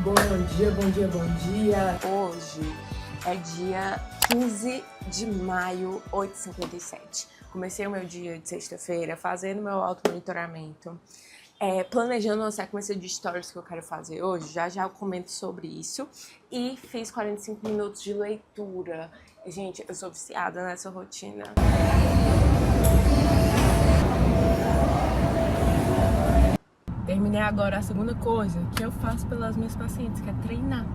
Bom dia, bom dia, bom dia. Hoje é dia 15 de maio, 8h57. Comecei o meu dia de sexta-feira fazendo meu auto-monitoramento, planejando uma sequência de stories que eu quero fazer hoje. Já eu comento sobre isso. E fiz 45 minutos de leitura. Gente, eu sou viciada nessa rotina. Terminei agora a segunda coisa que eu faço pelas minhas pacientes, que é treinar.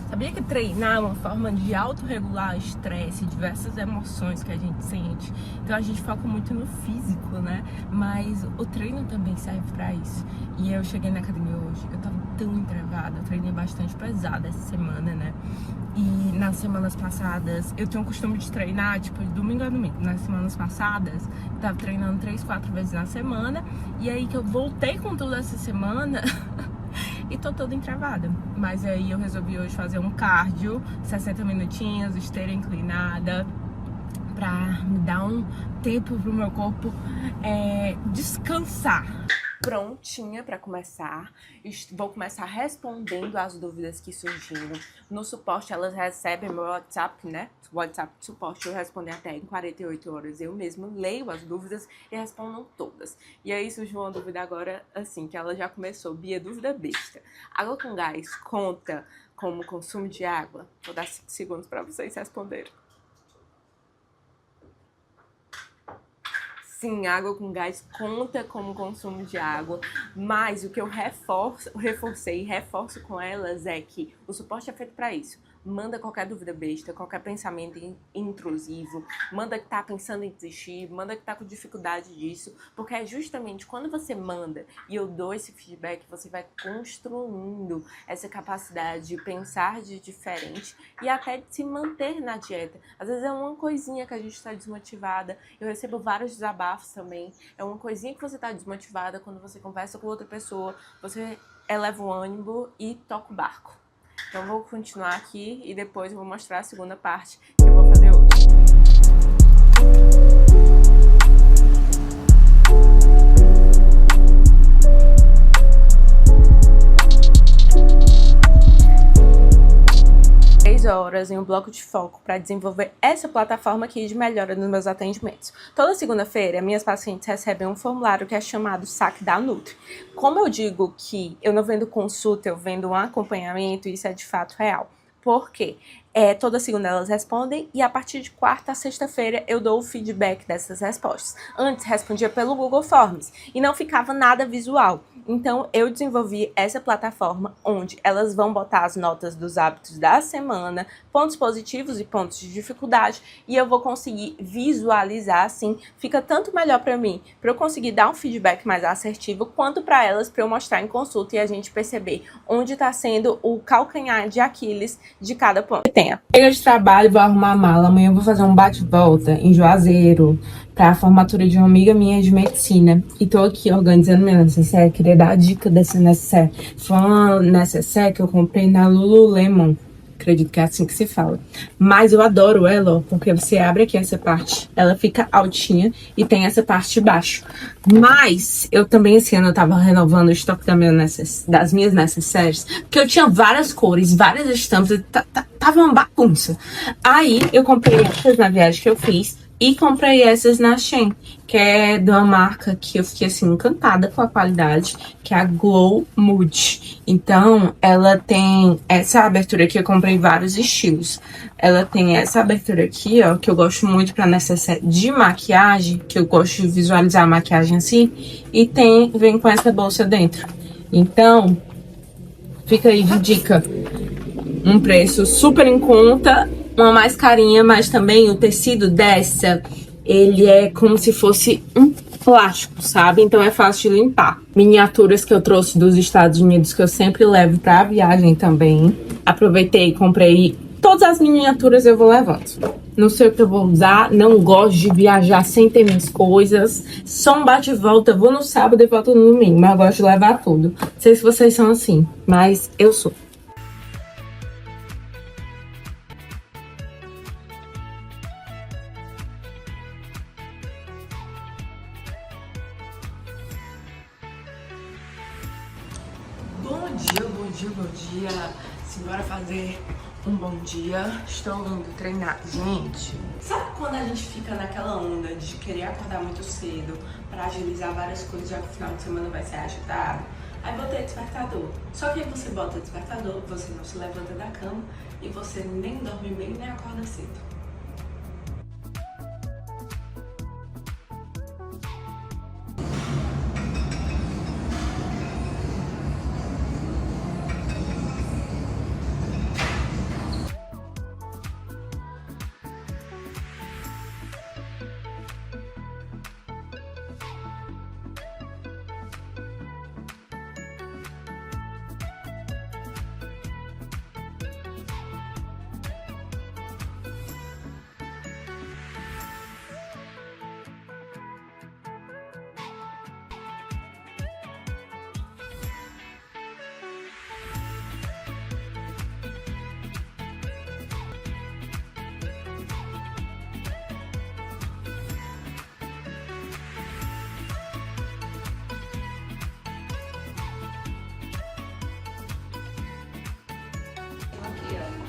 Sabia que treinar é uma forma de autorregular estresse, diversas emoções que a gente sente? Então a gente foca muito no físico, né? Mas o treino também serve pra isso. E eu cheguei na academia hoje, eu tava tão entravada, eu treinei bastante pesado essa semana, né? E nas semanas passadas, eu tenho o costume de treinar, tipo, de domingo a domingo. Nas semanas passadas, eu tava treinando 3, 4 vezes na semana. E aí que eu voltei com tudo essa semana e tô toda entravada. Mas aí eu resolvi hoje fazer um cardio, 60 minutinhos, esteira inclinada, pra me dar um tempo pro meu corpo descansar. Prontinha para começar. Vou começar respondendo as dúvidas que surgiram. No suporte, elas recebem meu WhatsApp, né? WhatsApp de suporte, eu respondo até em 48 horas. Eu mesmo leio as dúvidas e respondo todas. E aí surgiu uma dúvida agora, assim, que ela já começou. Bia, dúvida besta. Água com gás conta como consumo de água? Vou dar 5 segundos para vocês responderem. Sim, água com gás conta como consumo de água, mas o que eu reforcei e reforço com elas é que o suporte é feito para isso. Manda qualquer dúvida besta, qualquer pensamento intrusivo, manda que tá pensando em desistir, manda que tá com dificuldade disso, porque é justamente quando você manda e eu dou esse feedback, você vai construindo essa capacidade de pensar de diferente e até de se manter na dieta. Às vezes é uma coisinha que a gente tá desmotivada, eu recebo vários desabafos também, é uma coisinha que você tá desmotivada quando você conversa com outra pessoa, você eleva o ânimo e toca o barco. Então vou continuar aqui e depois eu vou mostrar a segunda parte que eu vou fazer hoje. 3 horas em um bloco de foco para desenvolver essa plataforma aqui de melhora nos meus atendimentos. Toda segunda-feira, minhas pacientes recebem um formulário que é chamado Saque da Nutri. Como eu digo que eu não vendo consulta, eu vendo um acompanhamento, isso é de fato real. Por quê? Toda segunda elas respondem e a partir de quarta a sexta-feira eu dou o feedback dessas respostas. Antes respondia pelo Google Forms e não ficava nada visual. Então eu desenvolvi essa plataforma onde elas vão botar as notas dos hábitos da semana, pontos positivos e pontos de dificuldade e eu vou conseguir visualizar assim. Fica tanto melhor para mim, para eu conseguir dar um feedback mais assertivo, quanto para elas, para eu mostrar em consulta e a gente perceber onde está sendo o calcanhar de Aquiles de cada ponto. Chega de trabalho, vou arrumar a mala. Amanhã eu vou fazer um bate-volta em Juazeiro para a formatura de uma amiga minha de medicina. E tô aqui organizando minha necessaire. Queria dar a dica dessa necessaire. Foi uma necessaire que eu comprei na Lululemon. Acredito que é assim que se fala. Mas eu adoro ela, ó, porque você abre aqui essa parte, ela fica altinha e tem essa parte de baixo. Mas eu também esse ano eu tava renovando o estoque das minhas necessaires, porque eu tinha várias cores, várias estampas, tava uma bagunça. Aí eu comprei essas na viagem que eu fiz e comprei essas na Shein, que é de uma marca que eu fiquei assim encantada com a qualidade, que é a Glow Mood. Então, ela tem essa abertura aqui, eu comprei vários estilos. Ela tem essa abertura aqui, ó, que eu gosto muito pra necessaire de maquiagem, que eu gosto de visualizar a maquiagem assim, e vem com essa bolsa dentro. Então, fica aí de dica. Um preço super em conta, uma mais carinha, mas também o tecido dessa, ele é como se fosse um plástico, sabe? Então é fácil de limpar. Miniaturas que eu trouxe dos Estados Unidos, que eu sempre levo pra viagem também. Aproveitei e comprei. Todas as miniaturas eu vou levando. Não sei o que eu vou usar, não gosto de viajar sem ter minhas coisas. Só um bate e volta, vou no sábado e volto no domingo, mas eu gosto de levar tudo. Não sei se vocês são assim, mas eu sou. Bom dia, bom dia. Simbora fazer um bom dia. Estou indo treinar. Gente, sabe quando a gente fica naquela onda de querer acordar muito cedo pra agilizar várias coisas, já que o final de semana vai ser agitado? Aí botei despertador. Só que aí você bota despertador, você não se levanta da cama e você nem dorme bem, nem acorda cedo.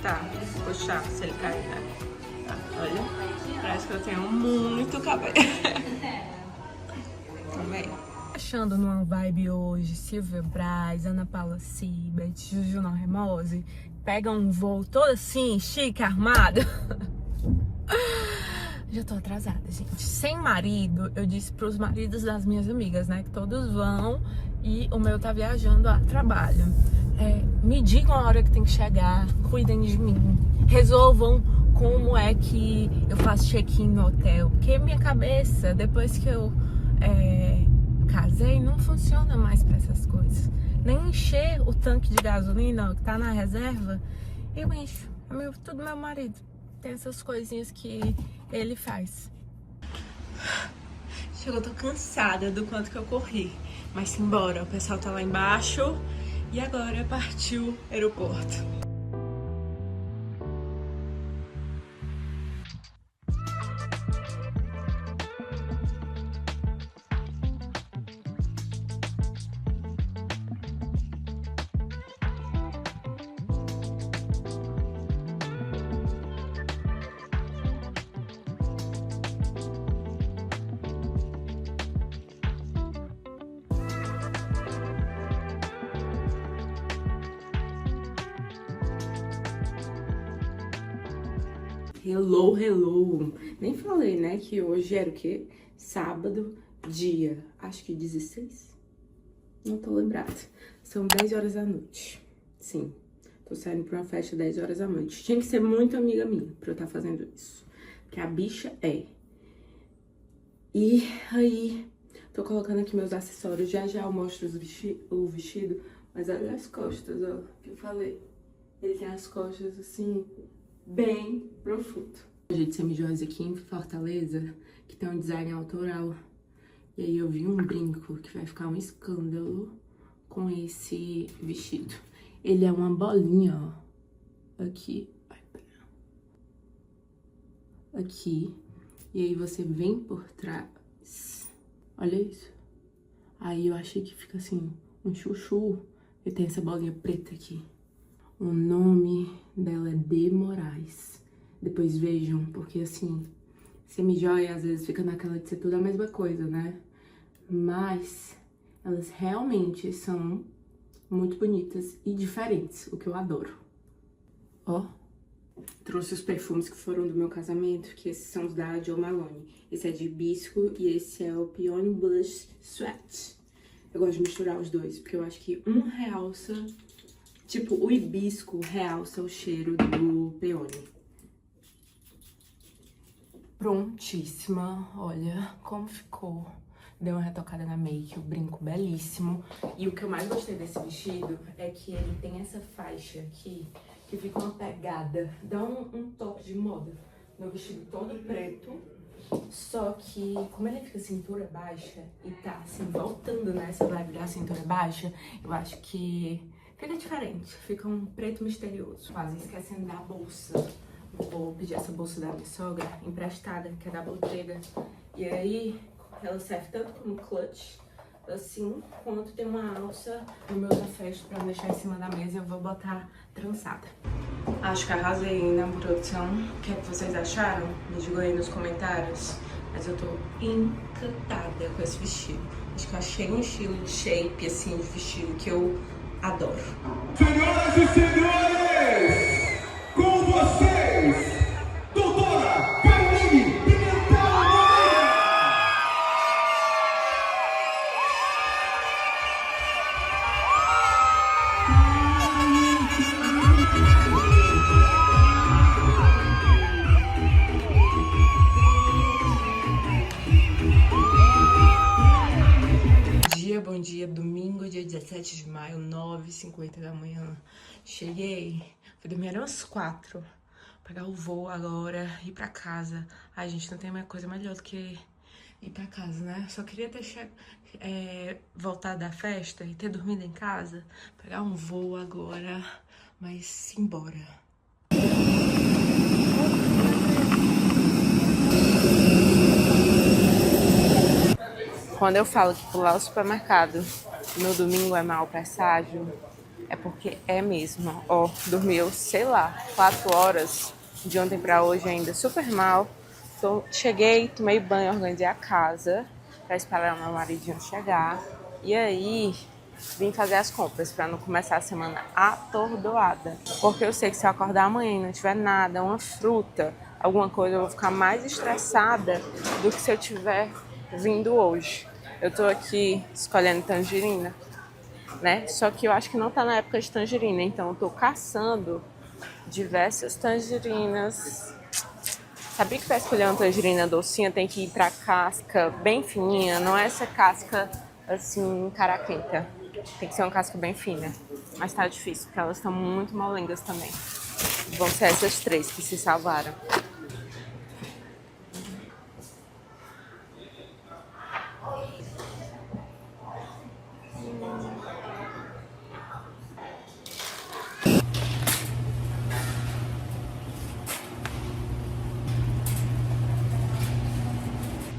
Tá, vou puxar se ele cair, né? Tá, olha, parece que eu tenho muito cabelo. Também. Achando numa vibe hoje, Silvia Braz, Ana Paula Cibert, Juju Normose, pega um voo todo assim, chique, armado. Já tô atrasada, gente. Sem marido, eu disse pros maridos das minhas amigas, né, que todos vão e o meu tá viajando a trabalho. Me digam a hora que tem que chegar, cuidem de mim, resolvam como é que eu faço check-in no hotel, porque minha cabeça, depois que eu casei, não funciona mais pra essas coisas. Nem encher o tanque de gasolina que tá na reserva, eu encho. Tudo meu marido. Tem essas coisinhas que ele faz. Chegou, eu tô cansada do quanto que eu corri. Mas simbora, o pessoal tá lá embaixo. E agora partiu aeroporto. Hello, hello. Nem falei, né, que hoje era o quê? Sábado, dia, acho que 16? Não tô lembrada. São 10 horas da noite. Sim, tô saindo pra uma festa 10 horas da noite. Tinha que ser muito amiga minha pra eu estar fazendo isso. Porque a bicha é. E aí, tô colocando aqui meus acessórios. Já já eu mostro o vestido. Mas olha as costas, ó, que eu falei. Ele tem as costas assim, bem profundo. Gente, semi-joias aqui em Fortaleza, que tem um design autoral. E aí eu vi um brinco que vai ficar um escândalo com esse vestido. Ele é uma bolinha, ó. Aqui. Aqui. E aí você vem por trás. Olha isso. Aí eu achei que fica assim, um chuchu. E tem essa bolinha preta aqui. O nome dela é De Moraes. Depois vejam, porque assim, semi-joia às vezes fica naquela de ser tudo a mesma coisa, né? Mas elas realmente são muito bonitas e diferentes, o que eu adoro. Ó, trouxe os perfumes que foram do meu casamento, que esses são os da Jo Malone. Esse é de hibisco e esse é o Peony Blush Sweat. Eu gosto de misturar os dois, porque eu acho que um realça... Tipo, o hibisco realça o cheiro do peony. Prontíssima. Olha como ficou. Dei uma retocada na make, o brinco belíssimo. E o que eu mais gostei desse vestido é que ele tem essa faixa aqui, que fica uma pegada. Dá um toque de moda. Meu vestido todo preto. Só que, como ele fica cintura baixa e tá assim, voltando nessa vibe da cintura baixa, eu acho que... fica diferente, fica um preto misterioso. Quase esquecendo da bolsa. Vou pedir essa bolsa da minha sogra, emprestada, que é da Bottega. E aí, ela serve tanto como clutch, assim, quanto tem uma alça no meu afetos pra deixar em cima da mesa, eu vou botar trançada. Acho que arrasei na produção. O que é que vocês acharam? Me digam aí nos comentários. Mas eu tô encantada com esse vestido. Acho que eu achei um estilo de shape, assim, de vestido que eu adoro. Senhoras e senhores, com vocês, doutora Caroline Pimentel Moreira! Bom dia, domingo, dia 17 de maio, 9h50 da manhã. Cheguei, fui dormir umas 4, pegar o voo agora, ir pra casa. Ai, gente, não tem mais coisa melhor do que ir pra casa, né? Só queria ter voltado da festa e ter dormido em casa, pegar um voo agora, mas simbora. Quando eu falo que pular o supermercado no domingo é mau presságio, é porque é mesmo. Ó, dormiu, sei lá, 4 horas de ontem pra hoje ainda super mal. Cheguei, tomei banho, organizei a casa pra esperar o meu maridinho chegar. E aí, vim fazer as compras pra não começar a semana atordoada. Porque eu sei que se eu acordar amanhã e não tiver nada, uma fruta, alguma coisa, eu vou ficar mais estressada do que se eu tiver vindo hoje. Eu tô aqui escolhendo tangerina, né? Só que eu acho que não tá na época de tangerina, então eu tô caçando diversas tangerinas. Sabia que pra escolher uma tangerina docinha tem que ir pra casca bem fininha, não é essa casca assim, caraquenta. Tem que ser uma casca bem fina. Mas tá difícil, porque elas estão muito molengas também. Vão ser essas 3 que se salvaram.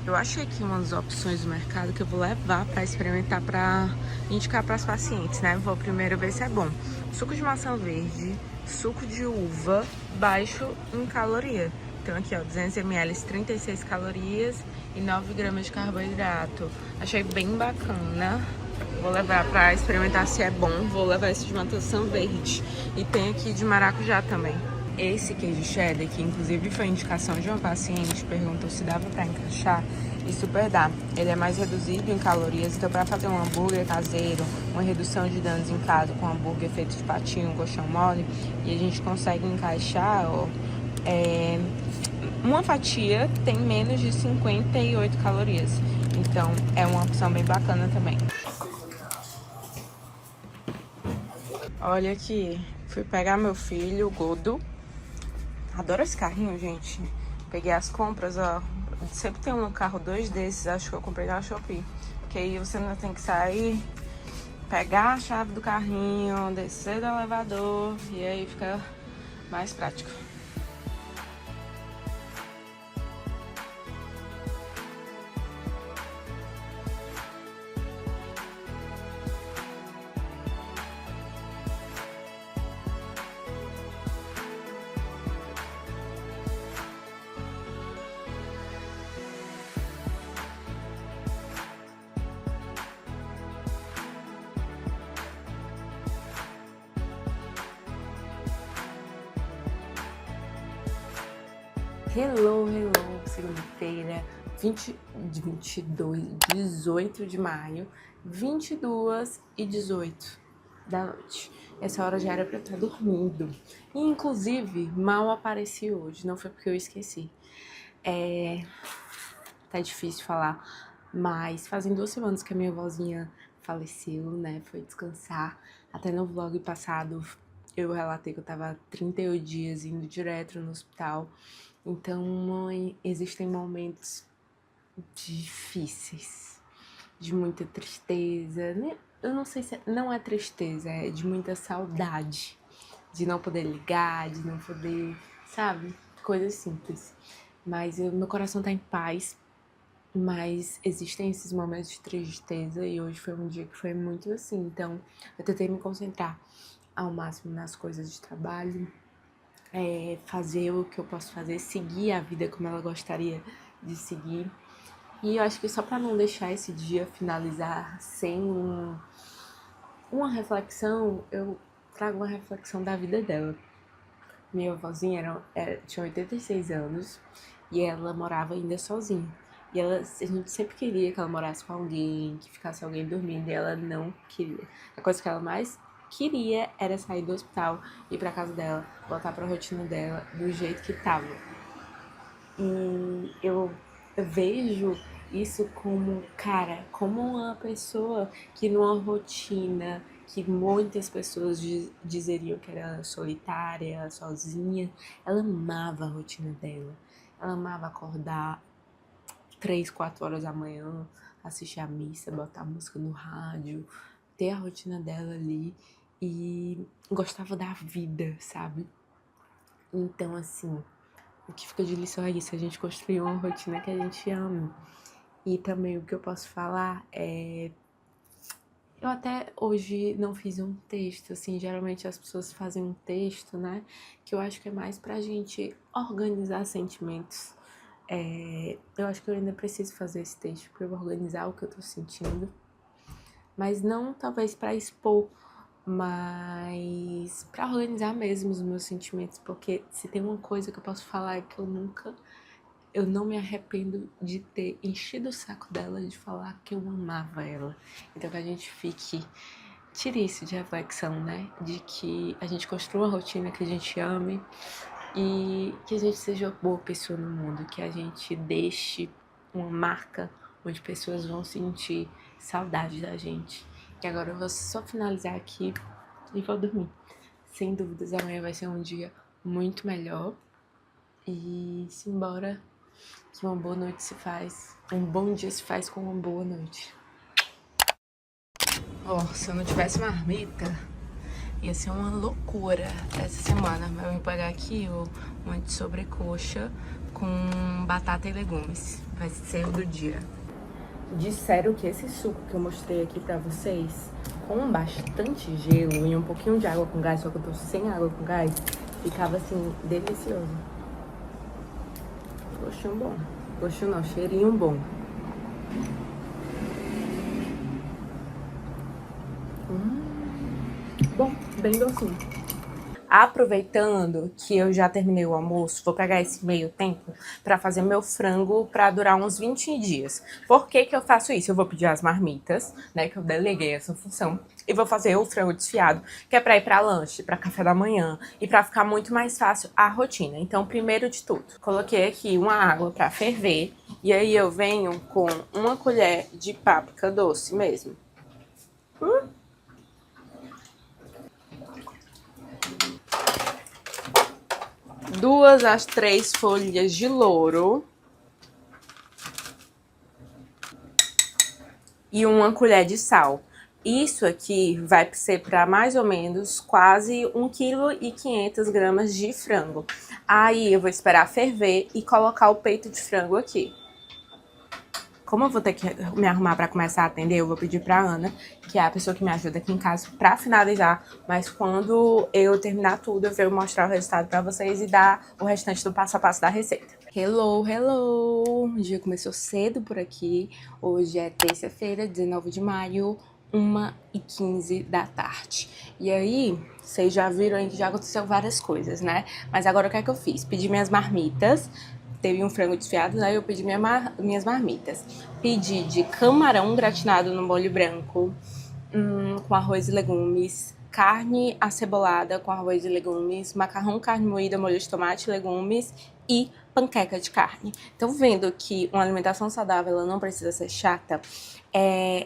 Eu achei aqui umas opções do mercado que eu vou levar pra experimentar, pra indicar pras pacientes, né? Vou primeiro ver se é bom. Suco de maçã verde, suco de uva, baixo em caloria. Então aqui, ó, 200 ml, 36 calorias e 9 gramas de carboidrato. Achei bem bacana. Vou levar pra experimentar se é bom. Vou levar esse de maçã verde. E tem aqui de maracujá também. Esse queijo cheddar, que inclusive foi indicação de uma paciente, perguntou se dava pra encaixar, e super dá. Ele é mais reduzido em calorias, então pra fazer um hambúrguer caseiro, uma redução de danos em casa com hambúrguer feito de patinho, colchão mole, e a gente consegue encaixar, ó, uma fatia tem menos de 58 calorias, então é uma opção bem bacana também. Olha aqui, fui pegar meu filho, o Godo. Adoro esse carrinho, gente. Peguei as compras, ó. Sempre tem um carro, 2 desses, acho que eu comprei na Shopee. Porque aí você não tem que sair, pegar a chave do carrinho, descer do elevador, e aí fica mais prático. Hello, segunda-feira, 18 de maio, 22h18 da noite. Essa hora já era pra eu estar dormindo. E, inclusive, mal apareci hoje, não foi porque eu esqueci. Tá difícil falar, mas fazem 2 semanas que a minha vozinha faleceu, né? Foi descansar. Até no vlog passado eu relatei que eu tava 38 dias indo direto no hospital. Então, mãe, existem momentos difíceis, de muita tristeza, né? Eu não sei se não é tristeza, é de muita saudade, de não poder ligar, de não poder, sabe? Coisas simples. Mas meu coração tá em paz, Mas existem esses momentos de tristeza e hoje foi um dia que foi muito assim. Então, eu tentei me concentrar ao máximo nas coisas de trabalho, fazer o que eu posso fazer, seguir a vida como ela gostaria de seguir. E eu acho que só para não deixar esse dia finalizar sem uma reflexão, eu trago uma reflexão da vida dela. Minha avózinha tinha 86 anos e ela morava ainda sozinha. E a gente sempre queria que ela morasse com alguém, que ficasse alguém dormindo, e ela não queria. A coisa que ela mais queria era sair do hospital, ir pra casa dela, voltar pra rotina dela do jeito que tava. E eu vejo isso como, cara, como uma pessoa que numa rotina que muitas pessoas dizeriam que era solitária, sozinha, ela amava a rotina dela. Ela amava acordar 3, 4 horas da manhã, assistir a missa, botar a música no rádio, ter a rotina dela ali e gostava da vida, sabe? Então, assim, o que fica de lição é isso, a gente construiu uma rotina que a gente ama. E também o que eu posso falar é... Eu até hoje não fiz um texto, assim, geralmente as pessoas fazem um texto, né? Que eu acho que é mais pra gente organizar sentimentos. Eu acho que eu ainda preciso fazer esse texto pra eu organizar o que eu tô sentindo. Mas não talvez pra expor, mas pra organizar mesmo os meus sentimentos. Porque se tem uma coisa que eu posso falar é que eu não me arrependo de ter enchido o saco dela de falar que eu amava ela. Então que a gente tire isso de reflexão, né? De que a gente construa uma rotina que a gente ame e que a gente seja boa pessoa no mundo, que a gente deixe uma marca onde pessoas vão sentir saudade da gente. E agora eu vou só finalizar aqui e vou dormir. Sem dúvidas, amanhã vai ser um dia muito melhor. E simbora, que uma boa noite se faz. Um bom dia se faz com uma boa noite. Se eu não tivesse marmita, ia ser uma loucura essa semana. Mas eu vou pegar aqui uma de sobrecoxa com batata e legumes. Vai ser o do dia. Disseram que esse suco que eu mostrei aqui pra vocês, com bastante gelo e um pouquinho de água com gás, só que eu tô sem água com gás, ficava assim, delicioso. Gostinho bom. Gostinho não, cheirinho bom. Bom, bem docinho. Aproveitando que eu já terminei o almoço, vou pegar esse meio tempo para fazer meu frango para durar uns 20 dias. Por que que eu faço isso? Eu vou pedir as marmitas, né, que eu deleguei essa função, e vou fazer o frango desfiado, que é para ir para lanche, para café da manhã e para ficar muito mais fácil a rotina. Então, primeiro de tudo, coloquei aqui uma água para ferver e aí eu venho com uma colher de páprica doce mesmo. 2 às 3 folhas de louro e uma colher de sal. Isso aqui vai ser para mais ou menos quase 1,5 kg de frango. Aí eu vou esperar ferver e colocar o peito de frango aqui. Como eu vou ter que me arrumar para começar a atender, eu vou pedir pra Ana, que é a pessoa que me ajuda aqui em casa, pra finalizar. Mas quando eu terminar tudo, eu venho mostrar o resultado pra vocês e dar o restante do passo a passo da receita. Hello, hello! O dia começou cedo por aqui. Hoje é terça-feira, 19 de maio, 1h15 da tarde. E aí, vocês já viram aí que já aconteceu várias coisas, né? Mas agora o que é que eu fiz? Pedi minhas marmitas. Teve um frango desfiado, aí eu pedi minhas marmitas. Pedi de camarão gratinado no molho branco, com arroz e legumes, carne acebolada com arroz e legumes, macarrão, carne moída, molho de tomate, legumes e panqueca de carne. Então, vendo que uma alimentação saudável ela não precisa ser chata,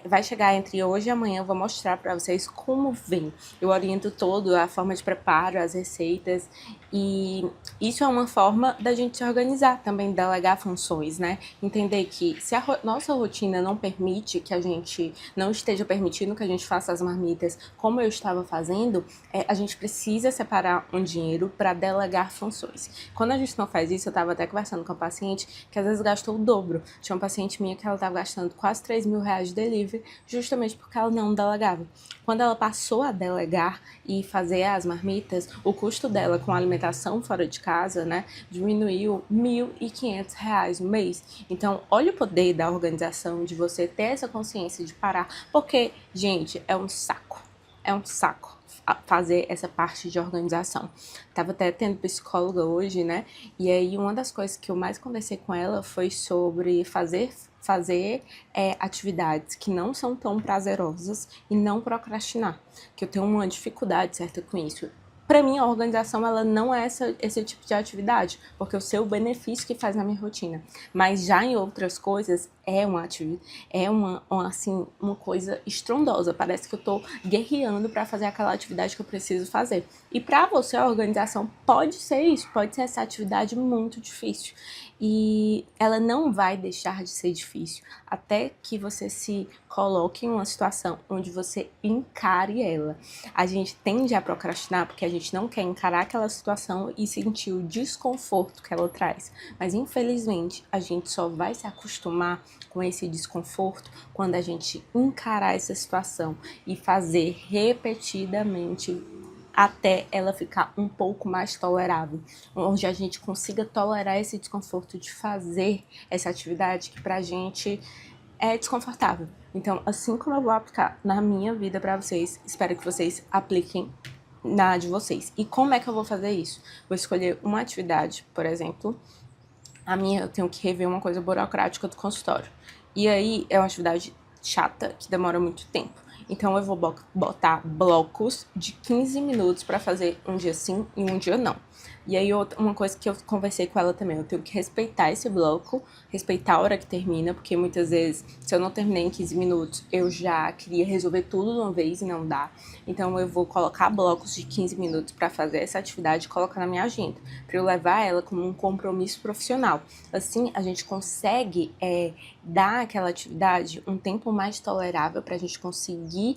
Vai chegar entre hoje e amanhã, eu vou mostrar pra vocês como vem. Eu oriento todo a forma de preparo, as receitas, e isso é uma forma da gente se organizar, também delegar funções, né? Entender que se a nossa rotina não permite que a gente não esteja permitindo que a gente faça as marmitas como eu estava fazendo, a gente precisa separar um dinheiro para delegar funções. Quando a gente não faz isso, eu estava até conversando com a paciente que às vezes gastou o dobro. Tinha uma paciente minha que ela estava gastando quase 3 mil reais de delivery, justamente porque ela não delegava. Quando ela passou a delegar e fazer as marmitas, o custo dela com a alimentação fora de casa, né, diminuiu R$ 1.500 no mês. Então, olha o poder da organização, de você ter essa consciência de parar, porque, gente, é um saco fazer essa parte de organização. Tava até tendo psicóloga hoje, né? E aí uma das coisas que eu mais conversei com ela foi sobre fazer atividades que não são tão prazerosas e não procrastinar, que eu tenho uma dificuldade certa com isso. Para mim, a organização ela não é esse tipo de atividade, porque eu sei o benefício que faz na minha rotina. Mas já em outras coisas, é uma coisa estrondosa. Parece que eu tô guerreando para fazer aquela atividade que eu preciso fazer. E para você, a organização pode ser isso, pode ser essa atividade muito difícil. E ela não vai deixar de ser difícil até que você se coloque em uma situação onde você encare ela. A gente tende a procrastinar porque a gente não quer encarar aquela situação e sentir o desconforto que ela traz. Mas, infelizmente, a gente só vai se acostumar com esse desconforto quando a gente encarar essa situação e fazer repetidamente até ela ficar um pouco mais tolerável, onde a gente consiga tolerar esse desconforto de fazer essa atividade que pra gente é desconfortável. Então, assim como eu vou aplicar na minha vida pra vocês, espero que vocês apliquem na de vocês. E como é que eu vou fazer isso? Vou escolher uma atividade, por exemplo, a minha eu tenho que rever uma coisa burocrática do consultório. E aí é uma atividade chata, que demora muito tempo. Então eu vou botar blocos de 15 minutos para fazer um dia sim e um dia não. E aí uma coisa que eu conversei com ela também, eu tenho que respeitar esse bloco, respeitar a hora que termina, porque muitas vezes, se eu não terminei em 15 minutos, eu já queria resolver tudo de uma vez e não dá. Então eu vou colocar blocos de 15 minutos para fazer essa atividade e colocar na minha agenda, para eu levar ela como um compromisso profissional. Assim, a gente consegue dar àquela atividade um tempo mais tolerável para a gente conseguir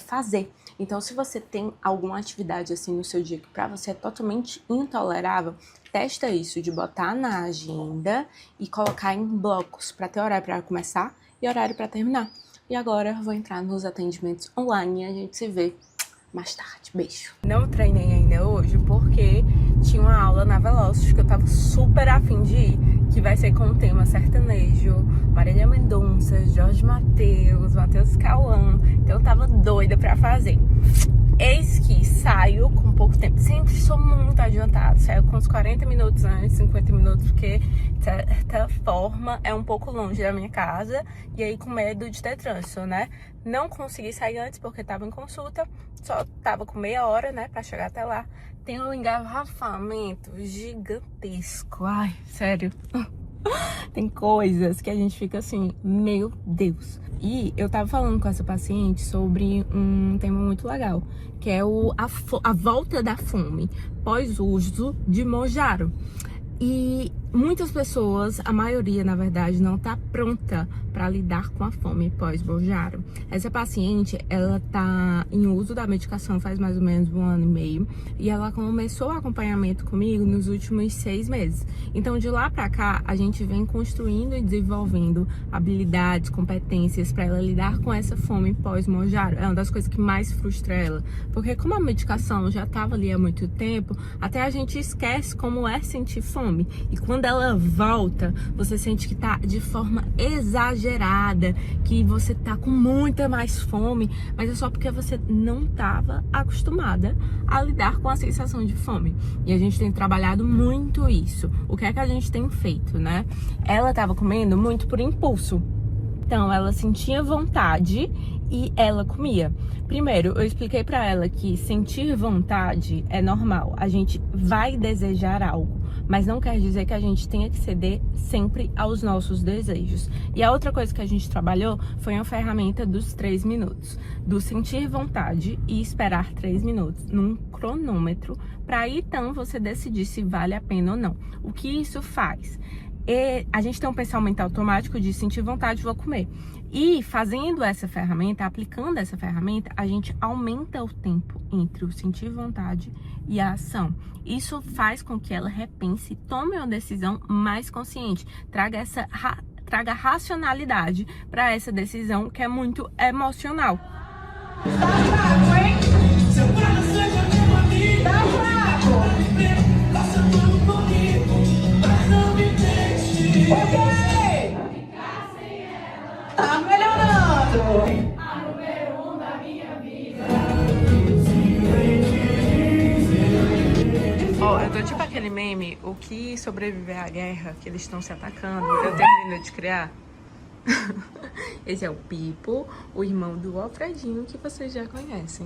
fazer. Então, se você tem alguma atividade assim no seu dia que para você é totalmente intolerável, testa isso de botar na agenda e colocar em blocos para ter horário para começar e horário para terminar. E agora eu vou entrar nos atendimentos online e a gente se vê mais tarde. Beijo. Não treinei ainda hoje porque tinha uma aula na Velocity que eu tava super afim de ir, que vai ser com o tema sertanejo, Marília Mendonça, Jorge Mateus Cauã. Então eu tava doida pra fazer. Eis que saio com pouco tempo. Sempre sou muito adiantada. Saio com uns 40 minutos antes, 50 minutos, porque de certa forma é um pouco longe da minha casa. E aí com medo de ter trânsito, né? Não consegui sair antes porque tava em consulta. Só tava com meia hora, né, pra chegar até lá. Tem um engarrafamento gigantesco. Ai, sério. Tem coisas que a gente fica assim, meu Deus. E eu tava falando com essa paciente sobre um tema muito legal, que é a volta da fome pós-uso de Mounjaro. E muitas pessoas, a maioria na verdade, não tá pronta para lidar com a fome pós-Mounjaro. Essa paciente, ela tá em uso da medicação faz mais ou menos 1 ano e meio e ela começou o acompanhamento comigo nos últimos 6 meses. Então de lá para cá a gente vem construindo e desenvolvendo habilidades, competências para ela lidar com essa fome pós-Mounjaro. É uma das coisas que mais frustra ela, porque como a medicação já tava ali há muito tempo, até a gente esquece como é sentir fome. E quando ela volta, você sente que tá de forma exagerada, que você tá com muita mais fome, mas é só porque você não tava acostumada a lidar com a sensação de fome. E a gente tem trabalhado muito isso. O que é que a gente tem feito, né? Ela tava comendo muito por impulso. Então, ela sentia vontade e ela comia. Primeiro, eu expliquei pra ela que sentir vontade é normal. A gente vai desejar algo. mas não quer dizer que a gente tenha que ceder sempre aos nossos desejos. E a outra coisa que a gente trabalhou foi a ferramenta dos 3 minutos, do sentir vontade e esperar 3 minutos num cronômetro, para aí então você decidir se vale a pena ou não. O que isso faz? A gente tem um pensamento automático de sentir vontade, vou comer. E fazendo essa ferramenta, aplicando essa ferramenta, a gente aumenta o tempo entre o sentir vontade e a ação. Isso faz com que ela repense e tome uma decisão mais consciente, traga racionalidade para essa decisão que é muito emocional. Tá fraco, hein? Tá fraco. Ok. Tá melhorando. A número 1 da minha vida. Ó, eu tô tipo aquele meme, o que sobreviver à guerra, que eles estão se atacando, eu termino de criar. Esse é o Pipo, o irmão do Alfredinho, que vocês já conhecem.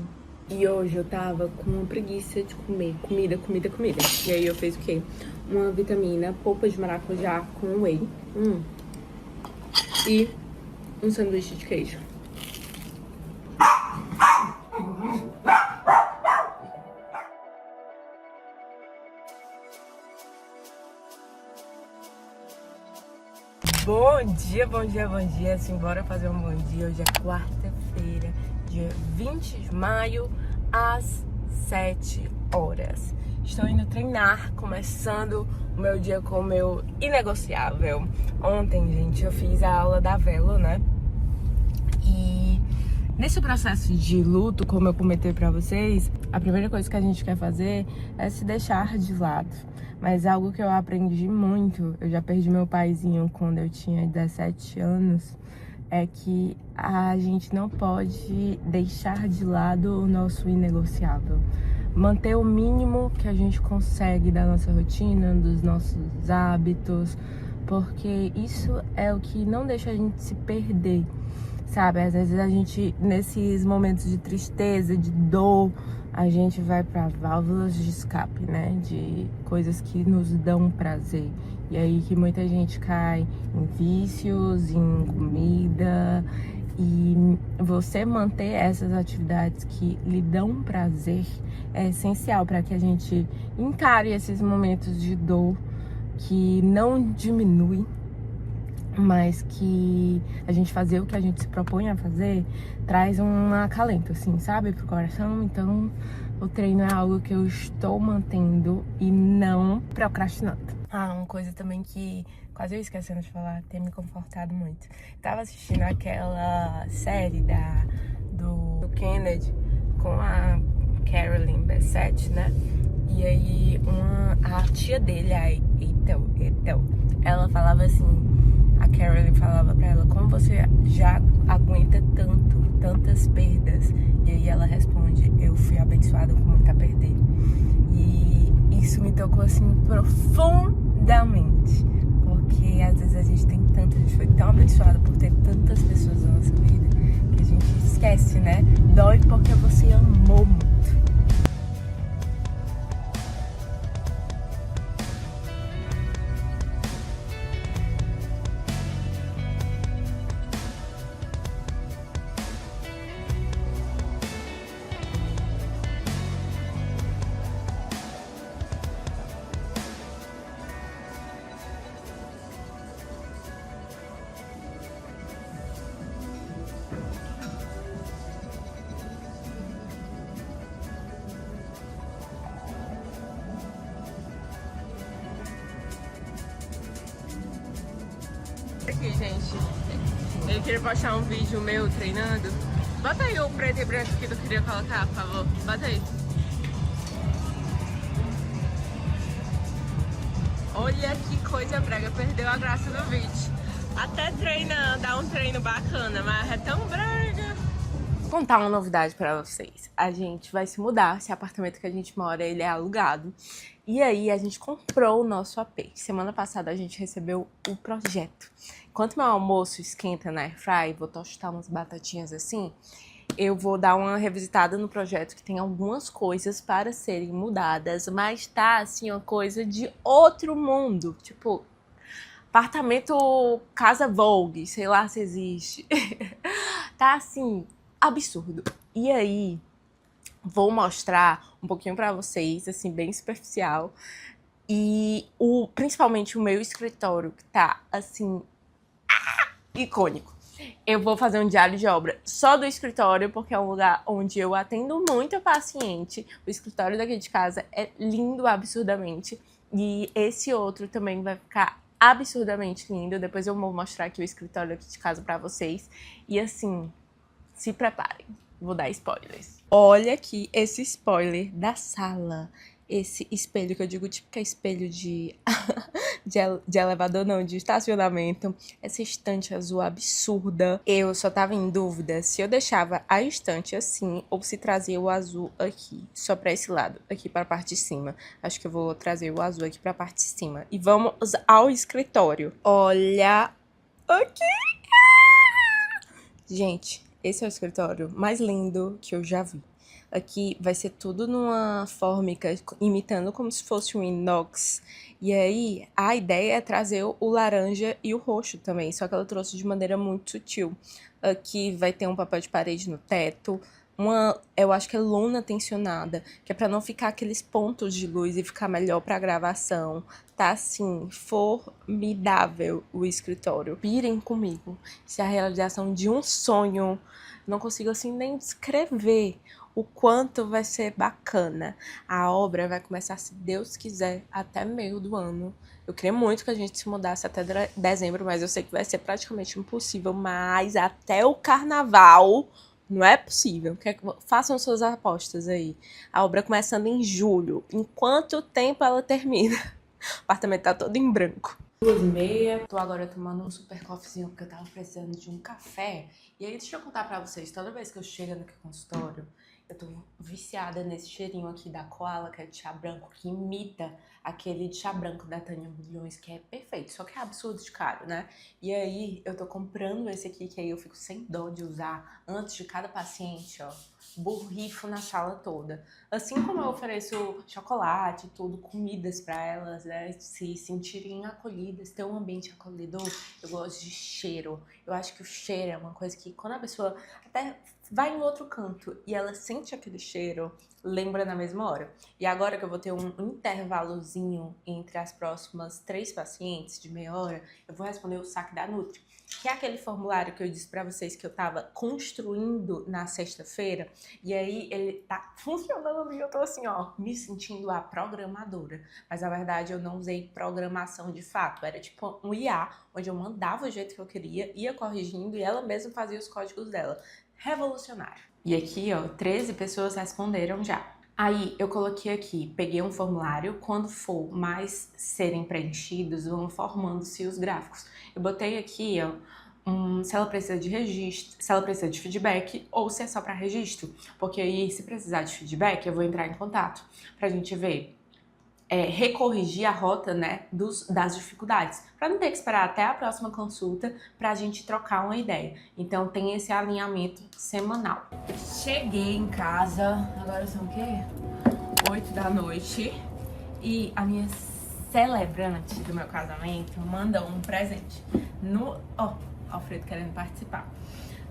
E hoje eu tava com uma preguiça de comer comida. E aí eu fiz o quê? Uma vitamina, polpa de maracujá com whey. E um sanduíche de queijo. Bom dia. Simbora fazer um bom dia. Hoje é quarta-feira, dia 20 de maio, às 7 horas. Estou indo treinar, começando o meu dia com o meu inegociável. Ontem, gente, eu fiz a aula da Velo, né? E nesse processo de luto, como eu comentei pra vocês, a primeira coisa que a gente quer fazer é se deixar de lado. Mas algo que eu aprendi muito, eu já perdi meu paizinho quando eu tinha 17 anos, é que a gente não pode deixar de lado o nosso inegociável. Manter o mínimo que a gente consegue da nossa rotina, dos nossos hábitos, porque isso é o que não deixa a gente se perder, sabe? Às vezes a gente, nesses momentos de tristeza, de dor, a gente vai para válvulas de escape, né? De coisas que nos dão prazer. E aí que muita gente cai em vícios, em comida. E você manter essas atividades que lhe dão prazer é essencial para que a gente encare esses momentos de dor que não diminui, mas que a gente fazer o que a gente se propõe a fazer traz um acalento, assim, sabe, pro coração. Então o treino é algo que eu estou mantendo e não procrastinando. Uma coisa também que quase eu esquecendo de falar, tem me confortado muito. Tava assistindo aquela série do Kennedy com a Carolyn Bessette, né? E aí a tia dele, a Ethel, ela falava assim, a Carolyn falava pra ela, como você já aguenta tantas perdas? E aí ela responde, eu fui abençoada com muito a perder. E isso me tocou assim profundamente, porque às vezes a gente foi tão abençoada por ter tantas pessoas na nossa vida, que a gente esquece, né? Dói porque você amou muito. Aqui, gente, eu queria postar um vídeo meu treinando. Bota aí o preto e branco que tu queria colocar, por favor. Bota aí. Olha que coisa brega, perdeu a graça do vídeo. Até treinando, dá um treino bacana, mas é tão brega. Vou contar uma novidade pra vocês. A gente vai se mudar, esse apartamento que a gente mora, ele é alugado. E aí a gente comprou o nosso AP. Semana passada a gente recebeu o projeto. Enquanto meu almoço esquenta na airfry, vou tostar umas batatinhas assim, eu vou dar uma revisitada no projeto, que tem algumas coisas para serem mudadas, mas tá, assim, uma coisa de outro mundo. Tipo, apartamento Casa Vogue, sei lá se existe. Tá, assim, absurdo. E aí, vou mostrar um pouquinho pra vocês, assim, bem superficial. E principalmente o meu escritório, que tá, assim, icônico. Eu vou fazer um diário de obra só do escritório, porque é um lugar onde eu atendo muito paciente. O escritório daqui de casa é lindo absurdamente. E esse outro também vai ficar absurdamente lindo. Depois eu vou mostrar aqui o escritório aqui de casa pra vocês. E assim, se preparem. Vou dar spoilers. Olha aqui esse spoiler da sala. Esse espelho, que eu digo tipo que é espelho de elevador, não, de estacionamento. Essa estante azul absurda. Eu só tava em dúvida se eu deixava a estante assim ou se trazia o azul aqui, só pra esse lado, aqui pra parte de cima. Acho que eu vou trazer o azul aqui pra parte de cima. E vamos ao escritório. Olha aqui! Gente, esse é o escritório mais lindo que eu já vi. Aqui vai ser tudo numa fórmica, imitando como se fosse um inox. E aí, a ideia é trazer o laranja e o roxo também, só que ela trouxe de maneira muito sutil. Aqui vai ter um papel de parede no teto, eu acho que é lona tensionada, que é pra não ficar aqueles pontos de luz e ficar melhor pra gravação. Tá, assim, formidável o escritório. Pirem comigo, isso é a realização de um sonho. Não consigo, assim, nem descrever o quanto vai ser bacana. A obra vai começar, se Deus quiser, até meio do ano. Eu queria muito que a gente se mudasse até dezembro, mas eu sei que vai ser praticamente impossível. Mas até o carnaval não é possível. Façam suas apostas aí. A obra começando em julho. Em quanto tempo ela termina? O apartamento tá todo em branco. 2h30. Tô agora tomando um super coffeezinho porque eu tava precisando de um café. E aí, deixa eu contar pra vocês. Toda vez que eu chego no consultório, eu tô viciada nesse cheirinho aqui da Koala, que é de chá branco, que imita aquele de chá branco da Tânia Bulhões, que é perfeito, só que é absurdo de caro, né? E aí, eu tô comprando esse aqui, que aí eu fico sem dó de usar antes de cada paciente, ó. Borrifo na sala toda. Assim como eu ofereço chocolate e tudo, comidas pra elas, né, se sentirem acolhidas, ter um ambiente acolhedor, eu gosto de cheiro. Eu acho que o cheiro é uma coisa que quando a pessoa até vai em outro canto e ela sente aquele cheiro, lembra na mesma hora. E agora que eu vou ter um intervalozinho entre as próximas 3 pacientes de meia hora, eu vou responder o saque da Nutri, que é aquele formulário que eu disse pra vocês que eu tava construindo na sexta-feira, e aí ele tá funcionando e eu tô assim, ó, me sentindo a programadora. Mas na verdade eu não usei programação de fato, era tipo um IA, onde eu mandava o jeito que eu queria, ia corrigindo e ela mesma fazia os códigos dela. Revolucionário. E aqui, ó, 13 pessoas responderam já. Aí, eu coloquei aqui, peguei um formulário, quando for mais serem preenchidos, vão formando-se os gráficos. Eu botei aqui, ó, se ela precisa de registro, se ela precisa de feedback ou se é só para registro. Porque aí, se precisar de feedback, eu vou entrar em contato pra gente ver, recorrigir a rota, né, das dificuldades, para não ter que esperar até a próxima consulta pra gente trocar uma ideia. Então tem esse alinhamento semanal. Cheguei em casa, agora são o quê? 8 da noite, e a minha celebrante do meu casamento mandou um presente. Alfredo querendo participar.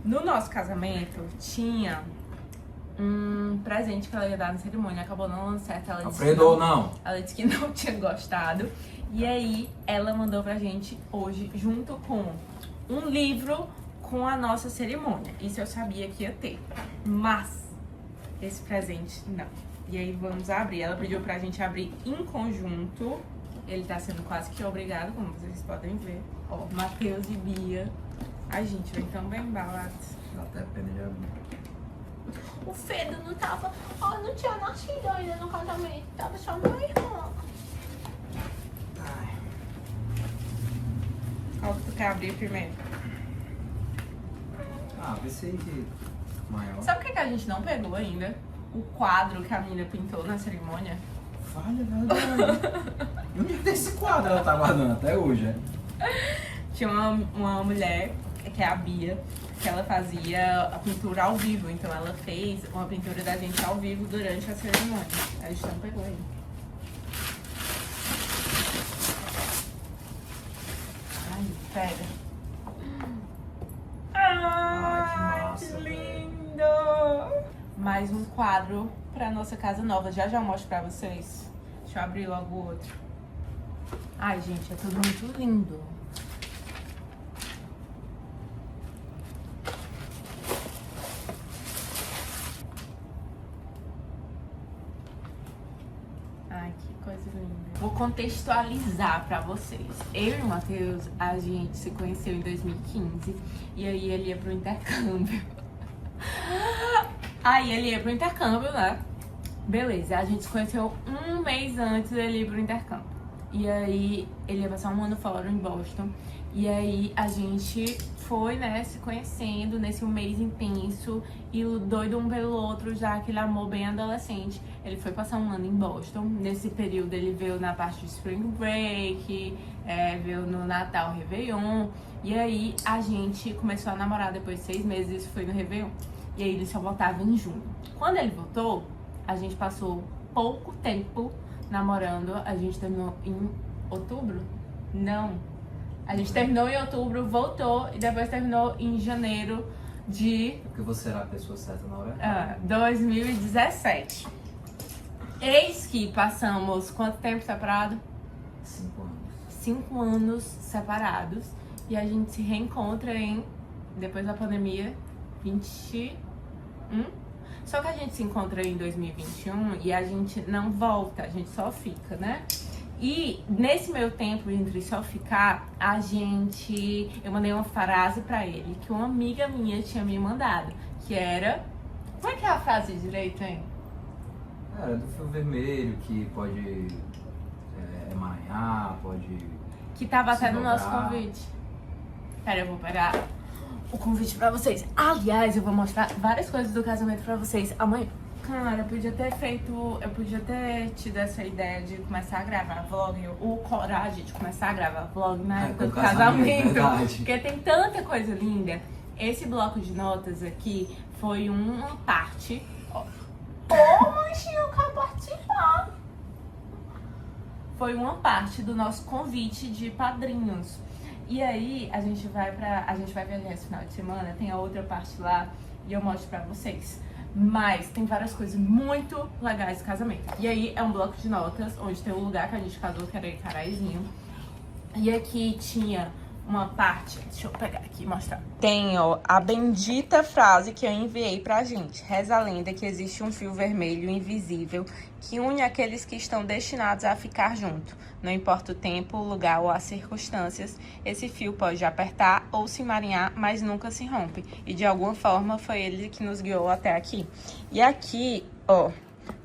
No nosso casamento tinha um presente que ela ia dar na cerimônia, acabou não dando certo. Ela disse Alfredo ou não? Ela disse que não tinha gostado. E aí, ela mandou pra gente hoje, junto com um livro com a nossa cerimônia. Isso eu sabia que ia ter. Mas, esse presente, não. E aí, vamos abrir. Ela pediu pra gente abrir em conjunto. Ele tá sendo quase que obrigado, como vocês podem ver. Ó, Matheus e Bia. Ai, gente, vem tão bem embalados. Dá até pena de abrir. O Fedo não tava... não tinha nascido ainda no casamento. Tava só meu irmão. Qual que tu quer abrir primeiro? Vê se aí maior. Sabe o que a gente não pegou ainda? O quadro que a menina pintou na cerimônia. Falha, verdade. E onde tem esse quadro? Ela tá guardando até hoje, Tinha uma mulher, que é a Bia, que ela fazia a pintura ao vivo. Então ela fez uma pintura da gente ao vivo durante a cerimônia. A gente não pegou aí. Ai, pega. Ai, que massa, lindo! Mais um quadro pra nossa casa nova. Já eu mostro pra vocês. Deixa eu abrir logo o outro. Ai, gente, é tudo muito lindo. Ai, que coisa linda. Vou contextualizar pra vocês. Eu e o Matheus, a gente se conheceu em 2015 e aí ele ia pro intercâmbio. Aí ele ia pro intercâmbio, né? Beleza, a gente se conheceu um mês antes dele ir pro intercâmbio. E aí ele ia passar um ano fora em Boston. E aí a gente foi, né, se conhecendo nesse um mês intenso e o doido um pelo outro, já aquele amor bem adolescente. Ele foi passar um ano em Boston. Nesse período ele veio na parte de Spring Break, veio no Natal, Réveillon. E aí a gente começou a namorar depois de 6 meses, isso foi no Réveillon. E aí ele só voltava em junho. Quando ele voltou, a gente passou pouco tempo namorando. A gente terminou em outubro? Não. A gente terminou em outubro, voltou e depois terminou em janeiro de... Porque você era a pessoa certa na hora. 2017. Eis que passamos quanto tempo separado? 5 anos. 5 anos separados. E a gente se reencontra em, depois da pandemia, 21. Só que a gente se encontra em 2021 e a gente não volta, a gente só fica, né? E nesse meio tempo, entre só ficar, eu mandei uma frase pra ele que uma amiga minha tinha me mandado, que era... Como é que é a frase direito, hein? Era do fio vermelho, que pode emaranhar, pode... Que tava até no nosso dobrar. convite. Pera, eu vou pegar o convite pra vocês. Aliás, eu vou mostrar várias coisas do casamento pra vocês amanhã. Cara, eu podia ter tido essa ideia de começar a gravar vlog, ou coragem de começar a gravar vlog na época do casamento. Verdade. Porque tem tanta coisa linda. Esse bloco de notas aqui foi uma parte. Ô, manchinho, eu quero participar. Foi uma parte do nosso convite de padrinhos. E aí, a gente vai viajar esse final de semana, tem a outra parte lá e eu mostro pra vocês. Mas tem várias coisas muito legais do casamento. E aí é um bloco de notas, onde tem o lugar que a gente casou, que era em Caraizinho. E aqui tinha uma parte, deixa eu pegar aqui e mostrar. Tem, ó, a bendita frase que eu enviei pra gente. Reza a lenda que existe um fio vermelho invisível que une aqueles que estão destinados a ficar junto. Não importa o tempo, o lugar ou as circunstâncias, esse fio pode apertar ou se emaranhar, mas nunca se rompe. E de alguma forma foi ele que nos guiou até aqui. E aqui, ó,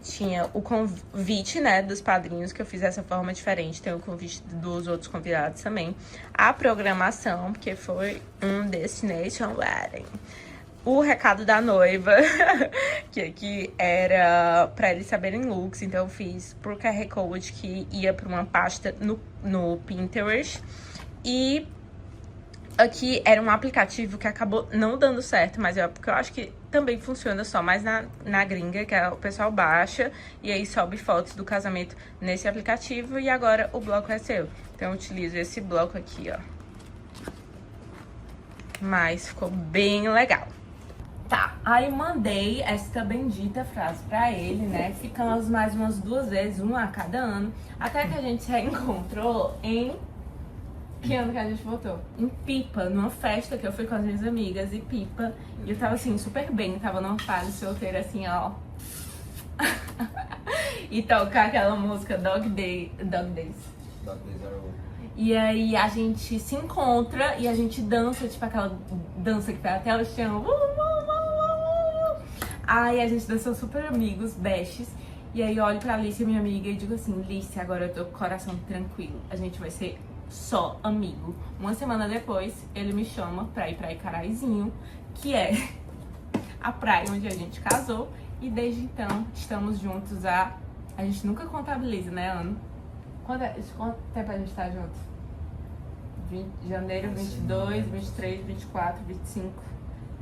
tinha o convite, né, dos padrinhos, que eu fiz dessa forma diferente. Tem o convite dos outros convidados também. A programação, porque foi um Destination Wedding. O recado da noiva, que aqui era pra eles saberem looks. Então eu fiz por QR Code, que ia pra uma pasta no Pinterest. E aqui era um aplicativo que acabou não dando certo, mas porque eu acho que também funciona só mais na gringa, que o pessoal baixa e aí sobe fotos do casamento nesse aplicativo. E agora o bloco é seu. Então eu utilizo esse bloco aqui, ó. Mas ficou bem legal. Tá, aí mandei esta bendita frase pra ele, né? Ficamos mais umas 2 vezes, uma a cada ano, até que a gente se reencontrou em... Que ano que a gente voltou? Em Pipa, numa festa que eu fui com as minhas amigas, e Pipa. E eu tava assim, super bem, tava numa fase solteira assim, ó. E tocar aquela música Dog Days. E aí a gente se encontra e a gente dança, tipo aquela dança que vai até o chão. Aí a gente dançou super amigos, bestes. E aí eu olho pra Alice, minha amiga, e digo assim: Alice, agora eu tô com o coração tranquilo. A gente vai ser só amigo. Uma semana depois, ele me chama pra ir pra Icaraizinho, que é a praia onde a gente casou. E desde então, estamos juntos A gente nunca contabiliza, né, ano? Quanto tempo a gente tá junto? Janeiro, 22, 23, 24, 25...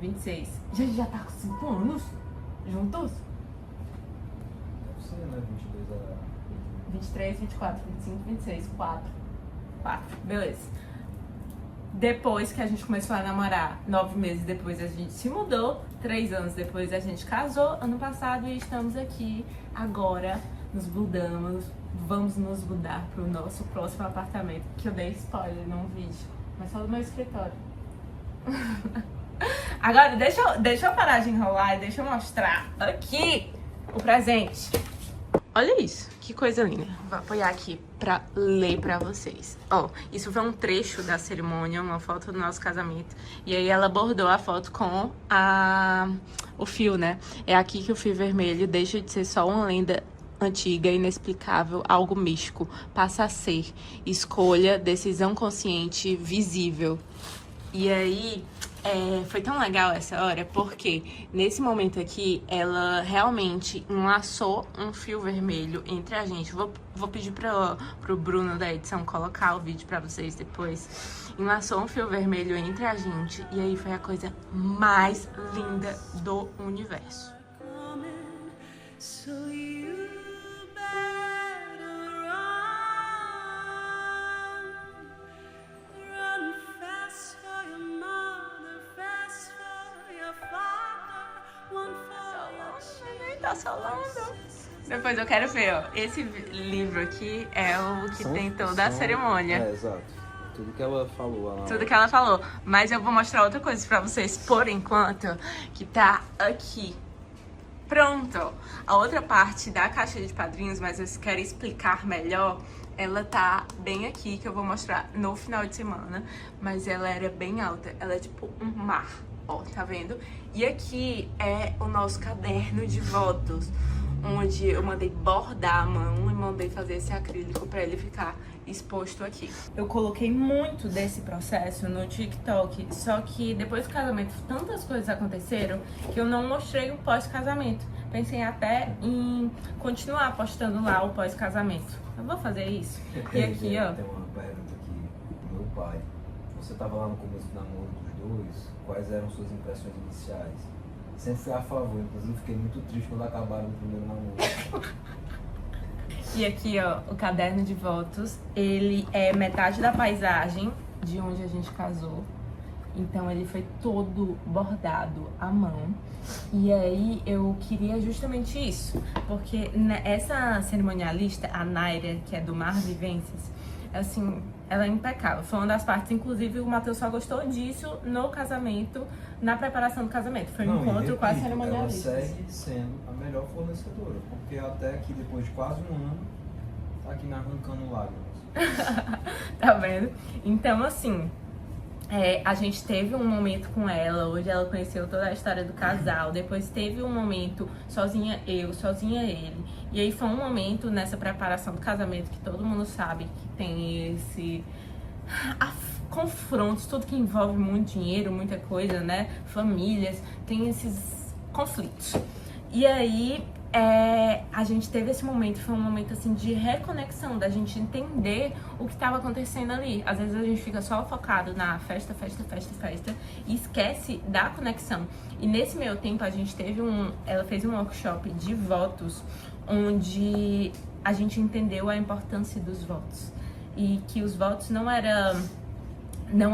26. Gente, já tá com 5 anos juntos? Deve ser, né? 22 a... 23, 24, 25, 26, 4. Beleza. Depois que a gente começou a namorar, 9 meses depois a gente se mudou, 3 anos depois a gente casou, ano passado, e estamos aqui agora, nos mudamos, vamos nos mudar pro nosso próximo apartamento, que eu dei spoiler num vídeo, mas só do meu escritório. Agora, deixa eu parar de enrolar e deixa eu mostrar aqui o presente. Olha isso, que coisa linda. Vou apoiar aqui pra ler pra vocês. Ó, isso foi um trecho da cerimônia, uma foto do nosso casamento. E aí ela bordou a foto com o fio, né? É aqui que o fio vermelho deixa de ser só uma lenda antiga, inexplicável, algo místico. Passa a ser escolha, decisão consciente, visível. E aí... foi tão legal essa hora, porque nesse momento aqui, ela realmente enlaçou um fio vermelho entre a gente. Vou pedir pro Bruno da edição colocar o vídeo pra vocês depois. Enlaçou um fio vermelho entre a gente, e aí foi a coisa mais linda do universo. Tá solando. Depois eu quero ver, ó. Esse livro aqui é o que tem toda a cerimônia. É, exato. Tudo que ela falou. Tudo que ela falou. Mas eu vou mostrar outra coisa pra vocês por enquanto, que tá aqui. Pronto. A outra parte da caixa de padrinhos, mas eu quero explicar melhor, ela tá bem aqui, que eu vou mostrar no final de semana. Mas ela era bem alta. Ela é tipo um mar. Ó, tá vendo? E aqui é o nosso caderno de votos, onde eu mandei bordar a mão e mandei fazer esse acrílico pra ele ficar exposto aqui. Eu coloquei muito desse processo no TikTok, só que depois do casamento tantas coisas aconteceram que eu não mostrei o pós-casamento. Pensei até em continuar postando lá o pós-casamento. Eu vou fazer isso. E aqui, ó. Tem uma pergunta aqui do meu pai. Você tava lá no começo do namoro dos dois, quais eram suas impressões iniciais? Sempre fui a favor, inclusive fiquei muito triste quando acabaram o primeiro namoro. E aqui, ó, o caderno de votos, ele é metade da paisagem de onde a gente casou. Então ele foi todo bordado à mão. E aí eu queria justamente isso, porque essa cerimonialista, a Naira, que é do Mar Vivências, assim, ela é impecável. Foi uma das partes, inclusive o Matheus só gostou disso no casamento, na preparação do casamento. Foi um encontro com a cerimonialista. Ela segue sendo a melhor fornecedora, porque até aqui, depois de quase um ano, tá aqui me arrancando lágrimas. Tá vendo? Então, assim, a gente teve um momento com ela, hoje ela conheceu toda a história do casal, depois teve um momento sozinha eu, sozinha ele, e aí foi um momento nessa preparação do casamento que todo mundo sabe que tem esse confrontos, tudo que envolve muito dinheiro, muita coisa, né, famílias, tem esses conflitos. E aí a gente teve esse momento, foi um momento assim de reconexão, da gente entender o que estava acontecendo ali. Às vezes a gente fica só focado na festa e esquece da conexão. E nesse meio tempo a gente teve ela fez um workshop de votos, onde a gente entendeu a importância dos votos. E que os votos não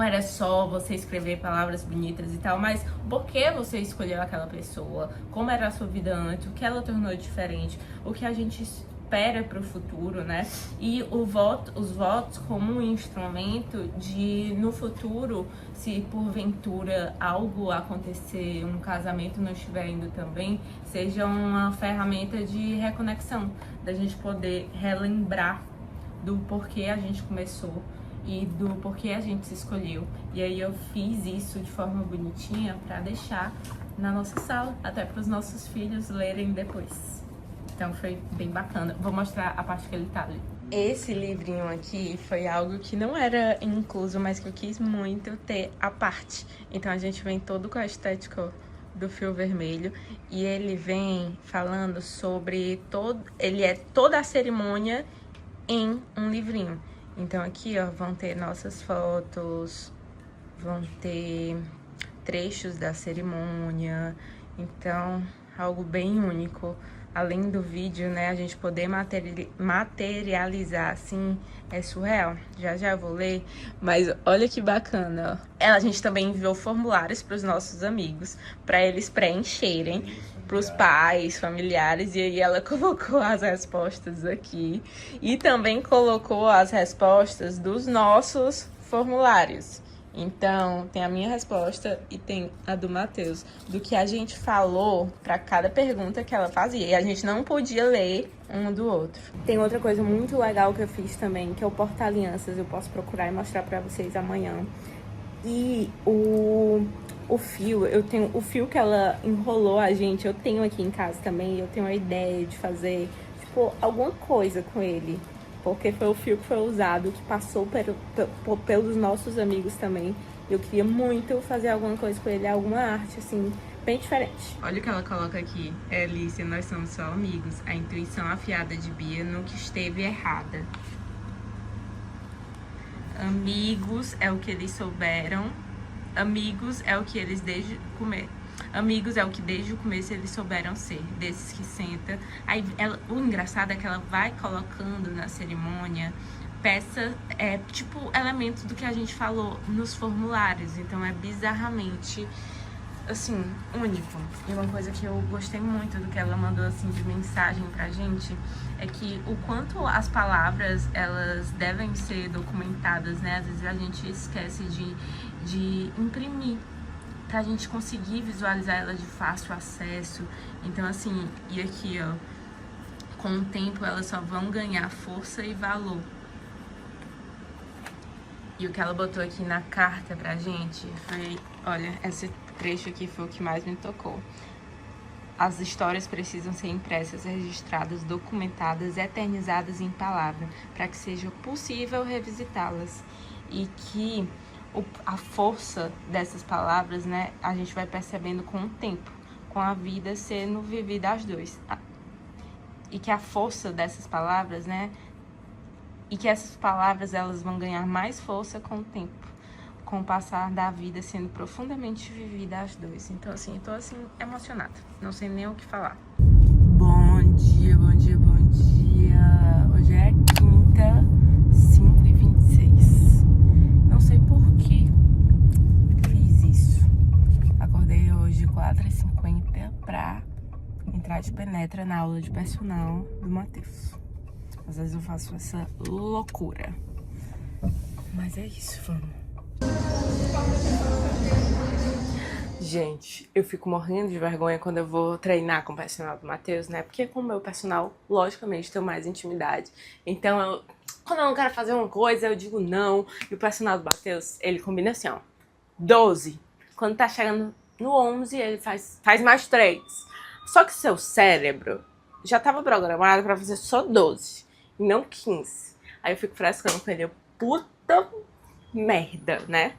era só você escrever palavras bonitas e tal, mas por que você escolheu aquela pessoa, como era a sua vida antes, o que ela tornou diferente, o que a gente espera para o futuro, né? E os votos como um instrumento de, no futuro, se porventura algo acontecer, um casamento não estiver indo também, seja uma ferramenta de reconexão, da gente poder relembrar do porquê a gente começou e do porquê a gente se escolheu. E aí eu fiz isso de forma bonitinha pra deixar na nossa sala, até para os nossos filhos lerem depois. Então foi bem bacana. Vou mostrar a parte que ele tá ali. Esse livrinho aqui foi algo que não era incluso, mas que eu quis muito ter a parte. Então a gente vem todo com a estética do fio vermelho e ele vem falando sobre ele é toda a cerimônia em um livrinho. Então aqui, ó, vão ter nossas fotos, vão ter trechos da cerimônia. Então, algo bem único. Além do vídeo, né, a gente poder materializar, assim, é surreal. Já já eu vou ler, mas olha que bacana, ó. A gente também enviou formulários para os nossos amigos, para eles preencherem, para os pais, familiares, e aí ela colocou as respostas aqui. E também colocou as respostas dos nossos formulários. Então, tem a minha resposta e tem a do Matheus, do que a gente falou para cada pergunta que ela fazia. E a gente não podia ler um do outro. Tem outra coisa muito legal que eu fiz também, que é o porta-alianças. Eu posso procurar e mostrar para vocês amanhã. E o fio, eu tenho o fio que ela enrolou a gente, eu tenho aqui em casa também. Eu tenho a ideia de fazer, tipo, alguma coisa com ele. Porque foi o fio que foi usado, que passou pelos nossos amigos também. Eu queria muito fazer alguma coisa com ele, alguma arte, assim, bem diferente. Olha o que ela coloca aqui. Alicia, nós somos só amigos. A intuição afiada de Bia nunca esteve errada. Amigos é o que eles souberam. Amigos é o que eles desde comer. Amigos é o que desde o começo eles souberam ser, desses que senta. Aí o engraçado é que ela vai colocando na cerimônia peça, tipo, elementos do que a gente falou nos formulários. Então é bizarramente, assim, único. E uma coisa que eu gostei muito do que ela mandou, assim, de mensagem pra gente, é que o quanto as palavras, elas devem ser documentadas, né? Às vezes a gente esquece de imprimir, pra gente conseguir visualizar elas de fácil acesso. Então, assim, e aqui, ó, com o tempo elas só vão ganhar força e valor. E o que ela botou aqui na carta pra gente foi, olha, esse trecho aqui foi o que mais me tocou. As histórias precisam ser impressas, registradas, documentadas, eternizadas em palavra, para que seja possível revisitá-las. E que a força dessas palavras, né, a gente vai percebendo com o tempo, com a vida sendo vivida às dois. E que a força dessas palavras, né, e que essas palavras elas vão ganhar mais força com o tempo, com o passar da vida sendo profundamente vivida às dois. Então, assim, eu tô, assim, emocionada. Não sei nem o que falar. Bom dia, bom dia, bom dia. Hoje é quinta, 5h26. Não sei por que fiz isso. Acordei hoje 4h50 pra entrar de penetra na aula de personal do Matheus. Às vezes eu faço essa loucura. Mas é isso, vamos. Gente, eu fico morrendo de vergonha quando eu vou treinar com o personal do Matheus, né? Porque com o meu personal, logicamente, tenho mais intimidade. Então, quando eu não quero fazer uma coisa, eu digo não. E o personal do Matheus, ele combina assim, ó, 12. Quando tá chegando no 11, ele faz mais 3. Só que seu cérebro já tava programado pra fazer só 12, e não 15. Aí eu fico frescando com ele, puta merda, né?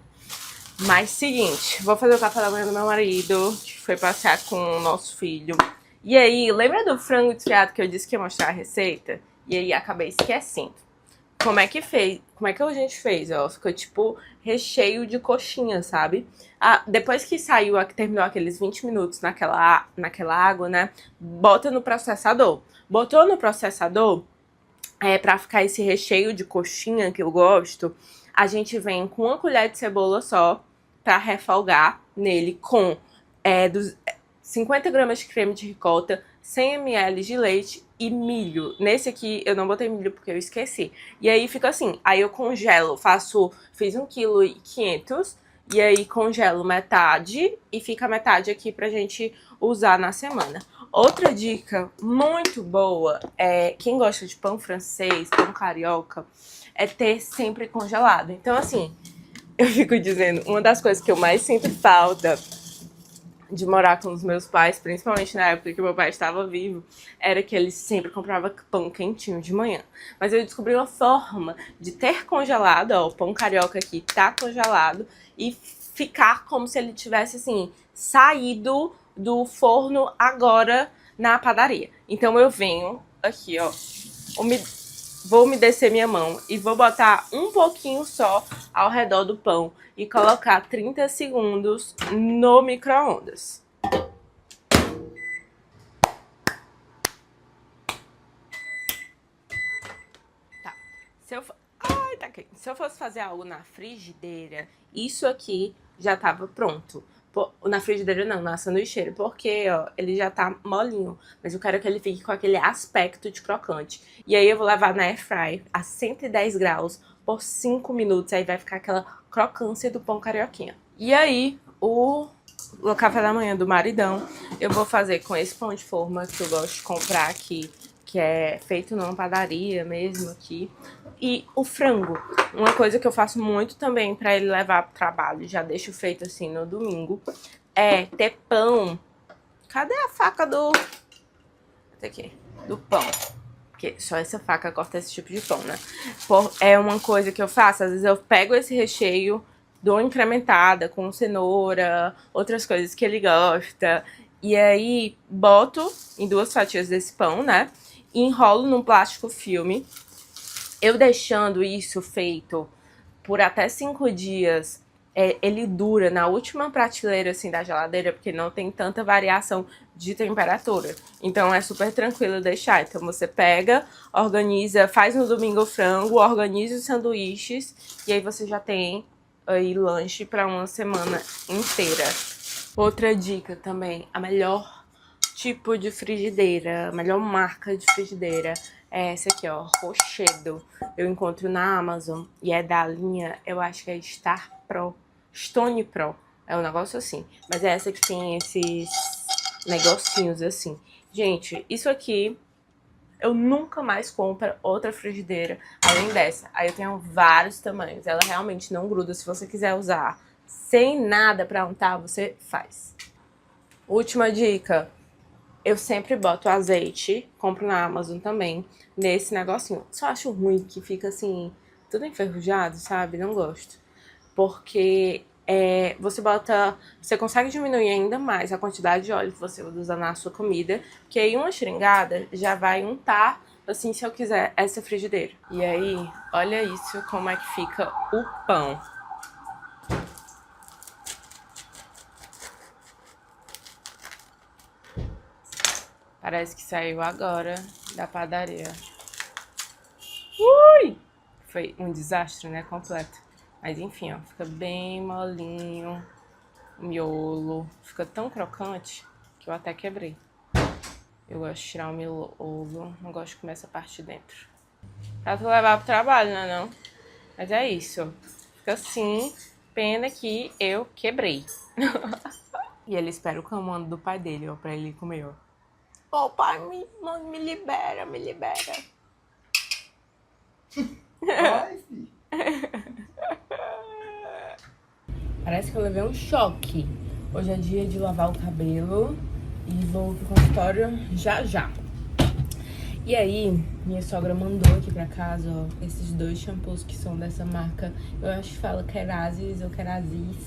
Mas seguinte, vou fazer o café da manhã do meu marido, que foi passear com o nosso filho. E aí, lembra do frango desfiado que eu disse que ia mostrar a receita? E aí acabei esquecendo. Como é que a gente fez, ó? Ficou tipo recheio de coxinha, sabe? Depois que terminou aqueles 20 minutos naquela água, né? Bota no processador. Botou no processador, pra ficar esse recheio de coxinha que eu gosto, a gente vem com uma colher de cebola só, pra refogar nele com 50 gramas de creme de ricota, 100 ml de leite e milho. Nesse aqui eu não botei milho porque eu esqueci. E aí fica assim, aí eu congelo, fiz 1,5 kg e aí congelo metade e fica metade aqui pra gente usar na semana. Outra dica muito boa é, quem gosta de pão francês, pão carioca, é ter sempre congelado. Então assim, eu fico dizendo, uma das coisas que eu mais sinto falta de morar com os meus pais, principalmente na época que meu pai estava vivo, era que ele sempre comprava pão quentinho de manhã. Mas eu descobri uma forma de ter congelado, ó, o pão carioca aqui tá congelado, e ficar como se ele tivesse, assim, saído do forno agora na padaria. Então eu venho aqui, ó, vou umedecer minha mão e vou botar um pouquinho só ao redor do pão e colocar 30 segundos no micro-ondas. Tá. Ai, tá quente. Se eu fosse fazer algo na frigideira, isso aqui já tava pronto. Na frigideira não, na sanduicheira, porque, ó, ele já tá molinho. Mas eu quero que ele fique com aquele aspecto de crocante. E aí eu vou levar na airfryer a 110 graus por 5 minutos. Aí vai ficar aquela crocância do pão carioquinha. E aí, o café da manhã do maridão, eu vou fazer com esse pão de forma que eu gosto de comprar aqui, que é feito numa padaria mesmo aqui. E o frango, uma coisa que eu faço muito também pra ele levar pro trabalho, já deixo feito assim no domingo, é ter pão. Cadê a faca do... aqui, do pão? Porque só essa faca corta esse tipo de pão, né? É uma coisa que eu faço, às vezes eu pego esse recheio, dou uma incrementada com cenoura, outras coisas que ele gosta, e aí boto em 2 fatias desse pão, né? E enrolo num plástico filme. Eu deixando isso feito por até 5 dias, ele dura na última prateleira assim da geladeira, porque não tem tanta variação de temperatura. Então é super tranquilo deixar. Então você pega, organiza, faz no domingo o frango, organiza os sanduíches e aí você já tem aí lanche para uma semana inteira. Outra dica também, a melhor tipo de frigideira, a melhor marca de frigideira é essa aqui, ó, Rochedo. Eu encontro na Amazon e é da linha, eu acho que é Stone Pro. É um negócio assim. Mas é essa que tem esses negocinhos assim. Gente, isso aqui eu nunca mais compro outra frigideira além dessa. Aí eu tenho vários tamanhos. Ela realmente não gruda. Se você quiser usar sem nada pra untar, você faz. Última dica. Eu sempre boto azeite, compro na Amazon também, nesse negocinho. Só acho ruim que fica assim, tudo enferrujado, sabe? Não gosto. Porque você consegue diminuir ainda mais a quantidade de óleo que você usa na sua comida, que aí uma xeringada já vai untar, assim, se eu quiser, essa frigideira. E aí, olha isso, como é que fica o pão. Parece que saiu agora da padaria. Ui! Foi um desastre, né? Completo. Mas enfim, ó. Fica bem molinho. O miolo. Fica tão crocante que eu até quebrei. Eu gosto de tirar o miolo. Não gosto de comer essa parte de dentro. Pra tu levar pro trabalho, né? Não? Mas é isso. Fica assim. Pena que eu quebrei. E ele espera o comando do pai dele, ó. Pra ele comer, ó. Ô, pai, me libera, me libera. Vai, filho. Parece que eu levei um choque. Hoje é dia de lavar o cabelo e vou pro consultório já já. E aí, minha sogra mandou aqui pra casa, ó, esses 2 shampoos que são dessa marca. Eu acho que fala Kerasis ou Kerasis,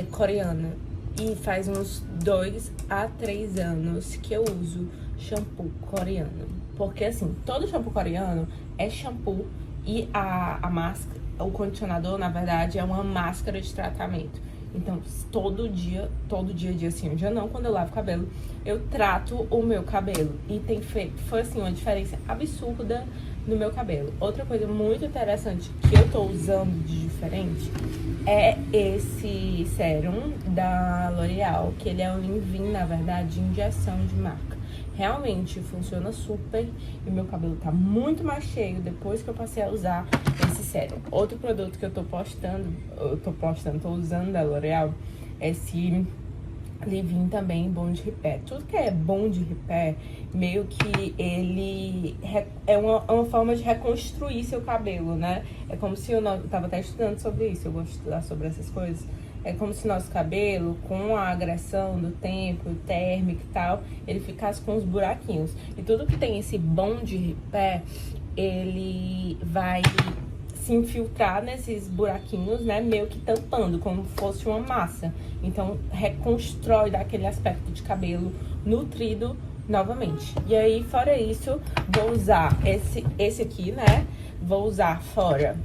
coreana. E faz uns 2 a 3 anos que eu uso shampoo coreano. Porque assim, todo shampoo coreano é shampoo e a máscara, o condicionador, na verdade, é uma máscara de tratamento. Então, todo dia assim, um dia não, quando eu lavo o cabelo, eu trato o meu cabelo. E foi assim, uma diferença absurda no meu cabelo. Outra coisa muito interessante que eu tô usando de diferente é esse sérum da L'Oréal, que ele é um leave-in, na verdade, de injeção de marca. Realmente funciona super e meu cabelo tá muito mais cheio depois que eu passei a usar esse sérum. Outro produto que eu tô usando da L'Oréal é esse leave-in também, bom de repair. Tudo que é bom de repair, meio que ele é uma forma de reconstruir seu cabelo, né? É como se eu tava até estudando sobre isso, eu gosto de estudar sobre essas coisas. É como se nosso cabelo, com a agressão do tempo, térmico e tal, ele ficasse com os buraquinhos. E tudo que tem esse bom de repair, ele vai se infiltrar nesses buraquinhos, né, meio que tampando, como fosse uma massa. Então, reconstrói daquele aspecto de cabelo nutrido novamente. E aí, fora isso, vou usar esse aqui, né? Vou usar fora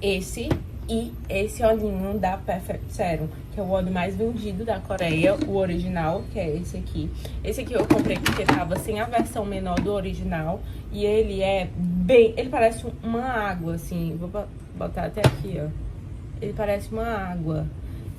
esse e esse olhinho da Perfect Serum, que é o óleo mais vendido da Coreia, o original, que é esse aqui. Esse aqui eu comprei porque tava sem a versão menor do original. E ele é bem... Ele parece uma água, assim. Vou botar até aqui, ó. Ele parece uma água.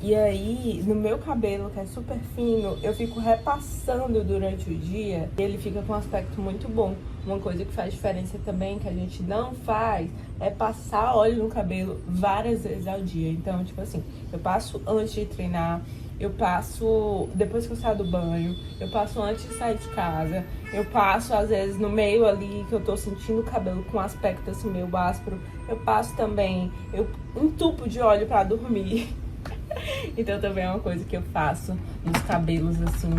E aí, no meu cabelo, que é super fino, eu fico repassando durante o dia. E ele fica com um aspecto muito bom. Uma coisa que faz diferença também, que a gente não faz, é passar óleo no cabelo várias vezes ao dia. Então, tipo assim, eu passo antes de treinar, eu passo depois que eu saio do banho, eu passo antes de sair de casa, eu passo às vezes no meio ali que eu tô sentindo o cabelo com um aspecto assim meio áspero, eu passo também, eu entupo de óleo pra dormir. Então também é uma coisa que eu faço nos cabelos, assim,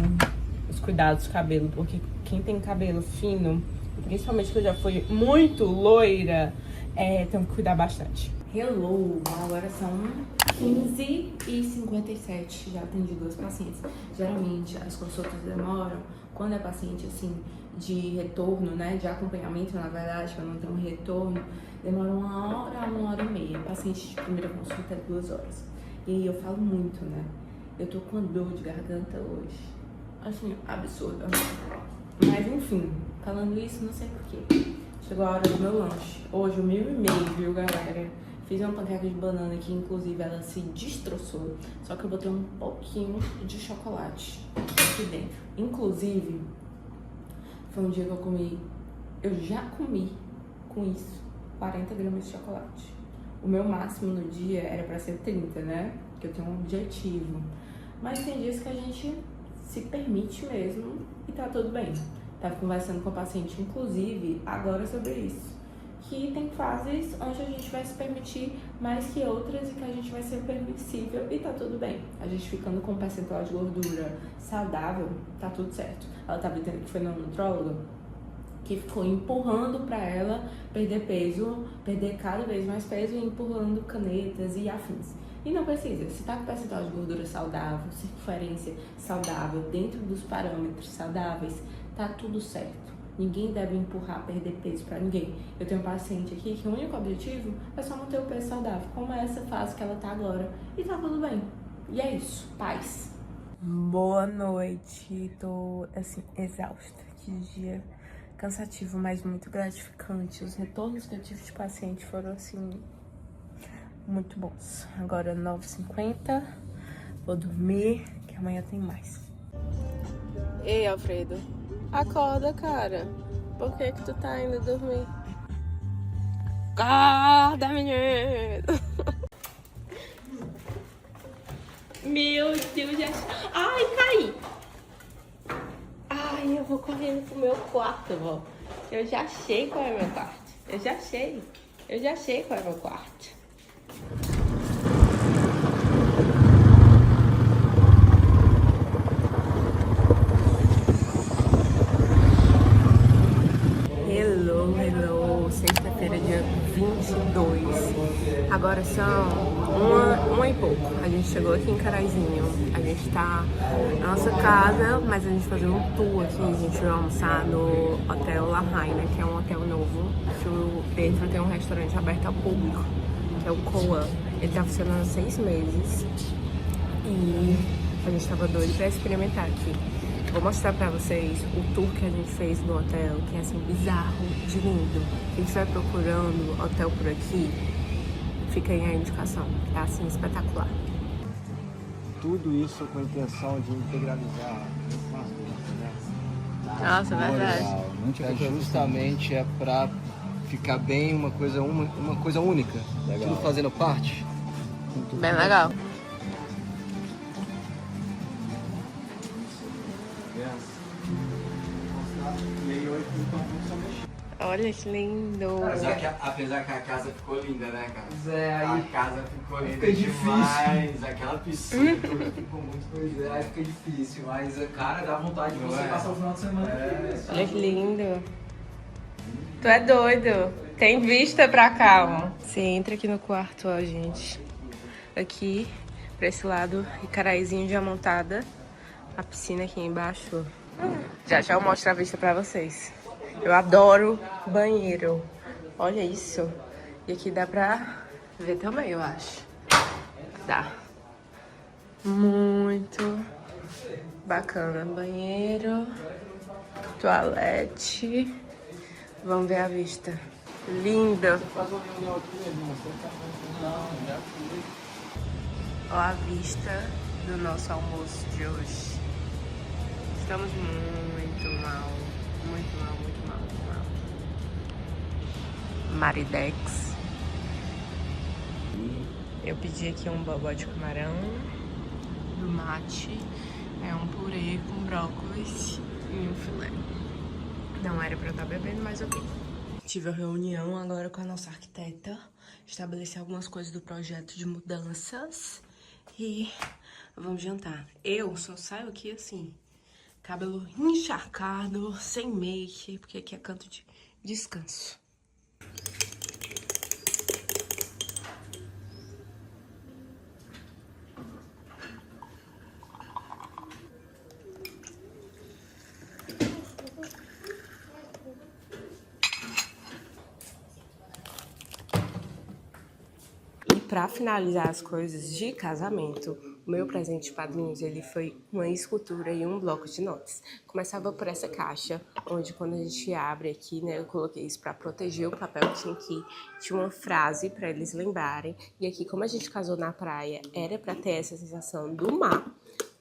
os cuidados do cabelo, porque quem tem cabelo fino, principalmente que eu já fui muito loira, tem que cuidar bastante. Hello, agora são 15h57, já atendi 2 pacientes. Geralmente as consultas demoram, quando é paciente assim de retorno, né, de acompanhamento, na verdade, quando não tem um retorno, demora 1 hora a 1 hora e meia. Paciente de primeira consulta é 2 horas. E aí eu falo muito, né? Eu tô com dor de garganta hoje. Assim, absurda. Mas enfim, falando isso, não sei porquê. Chegou a hora do meu lanche. Hoje, 1h30, viu, galera? Fiz uma panqueca de banana que, inclusive, ela se destroçou. Só que eu botei um pouquinho de chocolate aqui dentro. Inclusive, foi um dia que eu comi... Eu já comi com isso 40 gramas de chocolate. O meu máximo no dia era pra ser 30, né? Porque eu tenho um objetivo. Mas tem dias que a gente se permite mesmo e tá tudo bem. Tava conversando com o paciente, inclusive, agora sobre isso. Que tem fases onde a gente vai se permitir mais que outras e que a gente vai ser permissível e tá tudo bem. A gente ficando com um percentual de gordura saudável, tá tudo certo. Ela tava dizendo que foi na nutróloga, que ficou empurrando pra ela perder peso, perder cada vez mais peso e empurrando canetas e afins. E não precisa. Se tá com percentual de gordura saudável, circunferência saudável, dentro dos parâmetros saudáveis, tá tudo certo. Ninguém deve empurrar, perder peso pra ninguém. Eu tenho um paciente aqui que o único objetivo é só manter o peso saudável, como é essa fase que ela tá agora. E tá tudo bem. E é isso. Paz. Boa noite. Tô, assim, exausta. Que dia cansativo, mas muito gratificante. Os retornos que eu tive de paciente foram, assim, muito bons. Agora 9h50, vou dormir, que amanhã tem mais. Ei, Alfredo, acorda, cara. Por que tu tá indo dormir? Acorda, menino! Meu Deus, já... Ai, caí! Ai, eu vou correndo pro meu quarto, vó. Eu já achei qual é meu quarto. Eu já achei qual é meu quarto. Hello, sexta-feira, dia 22. Agora são uma e pouco. A gente chegou aqui em Caraizinho. A gente tá na nossa casa, mas a gente fazer um tour aqui. A gente vai almoçar no Hotel La Raina, que é um hotel novo. Que dentro tem um restaurante aberto ao público, que é o Coa. Ele tá funcionando há 6 meses. E a gente tava doido pra experimentar aqui. Vou mostrar pra vocês o tour que a gente fez no hotel, que é assim, bizarro de lindo. Quem estiver procurando hotel por aqui, fica aí a indicação. É assim, espetacular. Tudo isso com a intenção de integralizar com as duas, né? Nossa, verdade. Justamente é pra ficar bem uma coisa única. Legal. Tudo fazendo parte. Bem legal. Olha que lindo. Apesar que a casa ficou linda, né, cara? Aí a casa ficou linda fica demais. difícil. Aquela piscina ficou muito coisa. aí fica difícil, mas Cara, dá vontade de Não você é? passar o final de semana aqui. Olha que lindo. Tu é doido. Tem vista pra cá, ó. Você entra aqui no quarto, ó, gente. Aqui, pra esse lado, Icaraizinho já montada. A piscina aqui embaixo, Já já eu mostro a vista pra vocês. Eu adoro banheiro. Olha isso. E aqui dá pra ver também, eu acho. Dá. Muito bacana. Banheiro, toalete. Vamos ver a vista. Linda. Olha a vista do nosso almoço de hoje. Estamos muito mal. Muito mal, muito mal, muito mal. Maridex. Eu pedi aqui um bobó de camarão do mate. É um purê com brócolis e um filé. Não era pra eu estar bebendo, mas eu vim. Tive a reunião agora com a nossa arquiteta. Estabelecer algumas coisas do projeto de mudanças. E vamos jantar. Eu só saio aqui assim, cabelo encharcado, sem make, porque aqui é canto de descanso. Para finalizar as coisas de casamento, o meu presente de padrinhos, ele foi uma escultura e um bloco de notas. Começava por essa caixa, onde quando a gente abre aqui, né, eu coloquei isso para proteger o papel que tinha aqui. Tinha uma frase para eles lembrarem. E aqui, como a gente casou na praia, era para ter essa sensação do mar.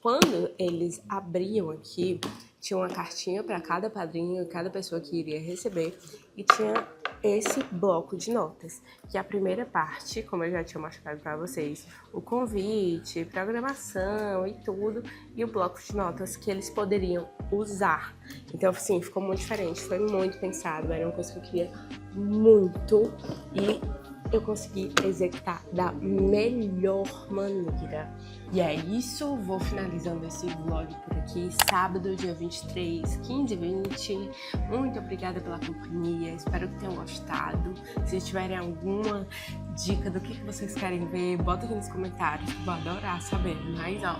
Quando eles abriam aqui, tinha uma cartinha para cada padrinho, cada pessoa que iria receber, e tinha esse bloco de notas, que é a primeira parte, como eu já tinha mostrado para vocês, o convite, programação e tudo, e o bloco de notas que eles poderiam usar. Então, assim, ficou muito diferente, foi muito pensado, era uma coisa que eu queria muito e eu consegui executar da melhor maneira. E é isso, vou finalizando esse vlog por aqui, sábado, dia 23, 15h20. Muito obrigada pela companhia, espero que tenham gostado. Se tiverem alguma dica do que vocês querem ver, bota aqui nos comentários, vou adorar saber. Mas, ó,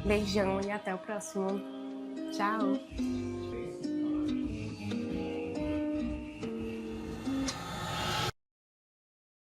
beijão e até o próximo. Tchau!